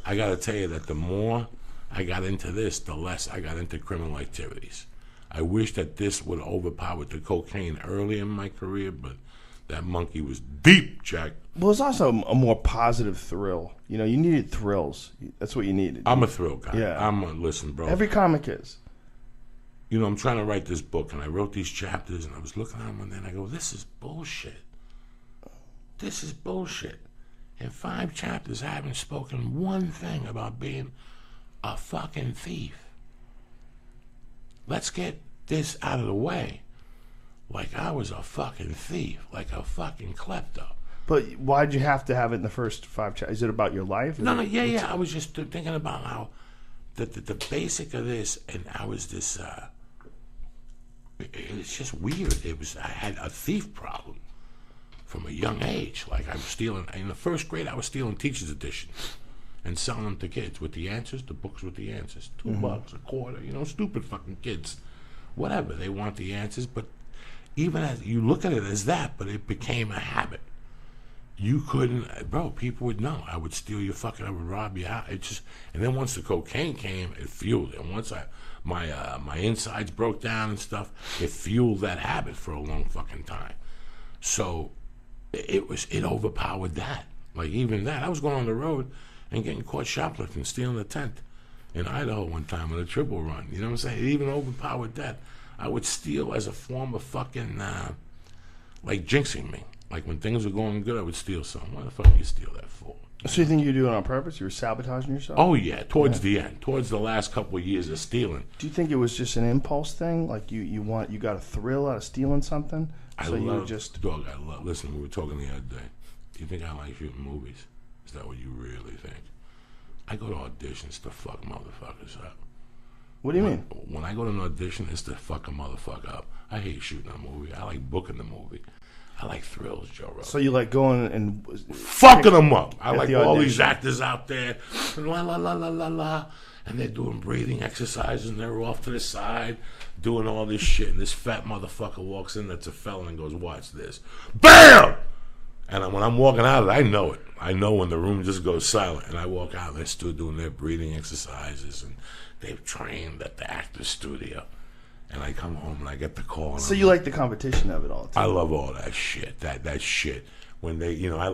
I got to tell you that the more I got into this, the less I got into criminal activities. I wish that this would overpower the cocaine early in my career, but that monkey was deep, Jack. Well, it's also a more positive thrill. You needed thrills. That's what you needed. I'm a thrill guy. Yeah. Listen, bro. Every comic is. I'm trying to write this book, and I wrote these chapters, and I was looking at them, and then I go, this is bullshit. This is bullshit. In 5 chapters, I haven't spoken one thing about being a fucking thief. Let's get this out of the way. Like I was a fucking thief, like a fucking klepto. But why'd you have to have it in the first 5 chapters? Is it about your life? Yeah. I was just thinking about how the basic of this, and I was this... It's just weird. I had a thief problem from a young age. Like I was stealing in the first grade. I was stealing teachers' editions and selling them to kids with the answers. The books with the answers, $2, $1, stupid fucking kids. Whatever, they want the answers. But even as you look at it as that, but it became a habit. You couldn't, bro. People would know. I would steal your fucking. I would rob your house. It just, and then once the cocaine came, it fueled it. And once my insides broke down and stuff, it fueled that habit for a long fucking time. So it overpowered that. Like even that, I was going on the road and getting caught shoplifting, stealing a tent in Idaho one time on a triple run. You know what I'm saying? It even overpowered that. I would steal as a form of fucking like jinxing me. Like when things were going good, I would steal something. Why the fuck you steal that for? So you think you were doing it on purpose? You were sabotaging yourself? Oh yeah, towards the end, towards the last couple of years of stealing. Do you think it was just an impulse thing? Like you got a thrill out of stealing something? Listen, we were talking the other day. You think I like shooting movies? Is that what you really think? I go to auditions to fuck motherfuckers up. What do you mean? When I go to an audition, it's to fuck a motherfucker up. I hate shooting a movie. I like booking the movie. I like thrills, Joe Rogan. So you like going and fucking them up. I like all these actors out there, la la la la la la, and they're doing breathing exercises, and they're off to the side doing all this shit. And this fat motherfucker walks in that's a felon and goes, "Watch this!" Bam! And when I'm walking out of it, I know it. I know when the room just goes silent, and I walk out, and they're still doing their breathing exercises, and they've trained at the actor's studio. And I come home and I get the call. So you like the competition of it all, too? I love all that shit. That shit. When they, I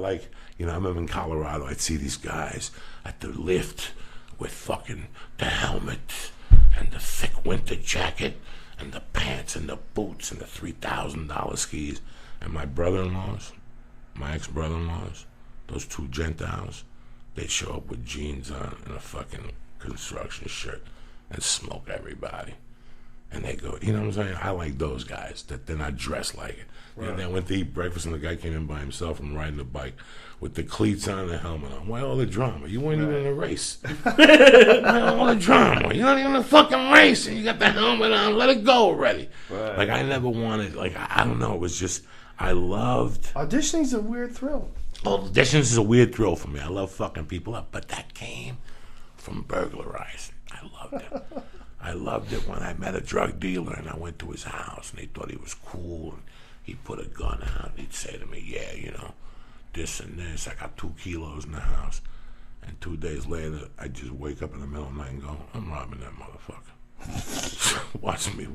remember in Colorado, I'd see these guys at the lift with fucking the helmet and the thick winter jacket and the pants and the boots and the $3,000 skis. And my brother-in-laws, my ex-brother-in-laws, those two Gentiles, they'd show up with jeans on and a fucking construction shirt and smoke everybody. And they go, you know what I'm saying? I like those guys, that they're not dressed like it. Right. And then I went to eat breakfast and the guy came in by himself and riding the bike with the cleats on and the helmet on. Why all the drama? You weren't even in a race. Why all the drama? You're not even in a fucking race and you got the helmet on. Let it go already. Right. Like I never wanted, like I don't know, it was just, I loved. Auditioning's a weird thrill. Auditions is a weird thrill for me. I love fucking people up. But that came from burglarizing. I loved it. I loved it when I met a drug dealer and I went to his house and they thought he was cool and he put a gun out and he'd say to me, yeah, this and this, I got 2 kilos in the house. And 2 days later, I just wake up in the middle of the night and go, I'm robbing that motherfucker.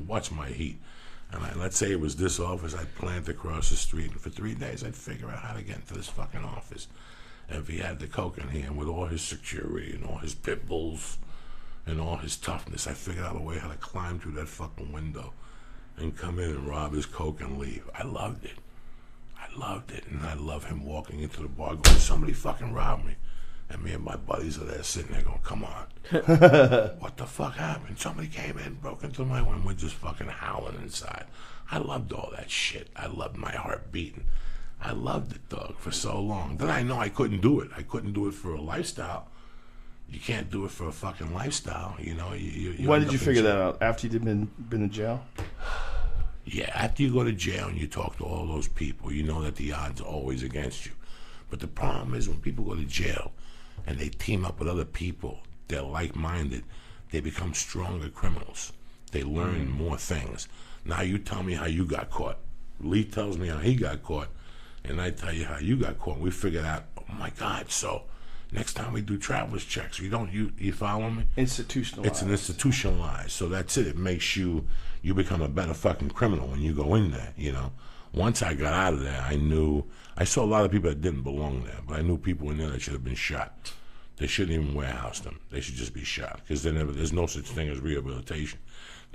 Watch my heat. And let's say it was this office, I'd plant across the street and for 3 days I'd figure out how to get into this fucking office. And if he had the coke in here with all his security and all his pit bulls, and all his toughness, I figured out a way how to climb through that fucking window and come in and rob his coke and leave. I loved it. And I love him walking into the bar going, somebody fucking robbed me. And me and my buddies are there sitting there going, come on. What the fuck happened? Somebody came in, broke into my room, we're just fucking howling inside. I loved all that shit. I loved my heart beating. I loved it, dog, for so long. Then I know I couldn't do it. I couldn't do it for a lifestyle. You can't do it for a fucking lifestyle, you. Why did you figure that out? After you'd been in jail? Yeah, after you go to jail and you talk to all those people, you know that the odds are always against you. But the problem is when people go to jail and they team up with other people, they're like-minded, they become stronger criminals. They learn more things. Now you tell me how you got caught. Lee tells me how he got caught, and I tell you how you got caught. We figured out, oh my God, so next time we do traveler's checks, you follow me? Institutionalized. It's an institutionalized. So that's it. It makes you become a better fucking criminal when you go in there, Once I got out of there, I saw a lot of people that didn't belong there, but I knew people in there that should have been shot. They shouldn't even warehouse them. They should just be shot because there's no such thing as rehabilitation.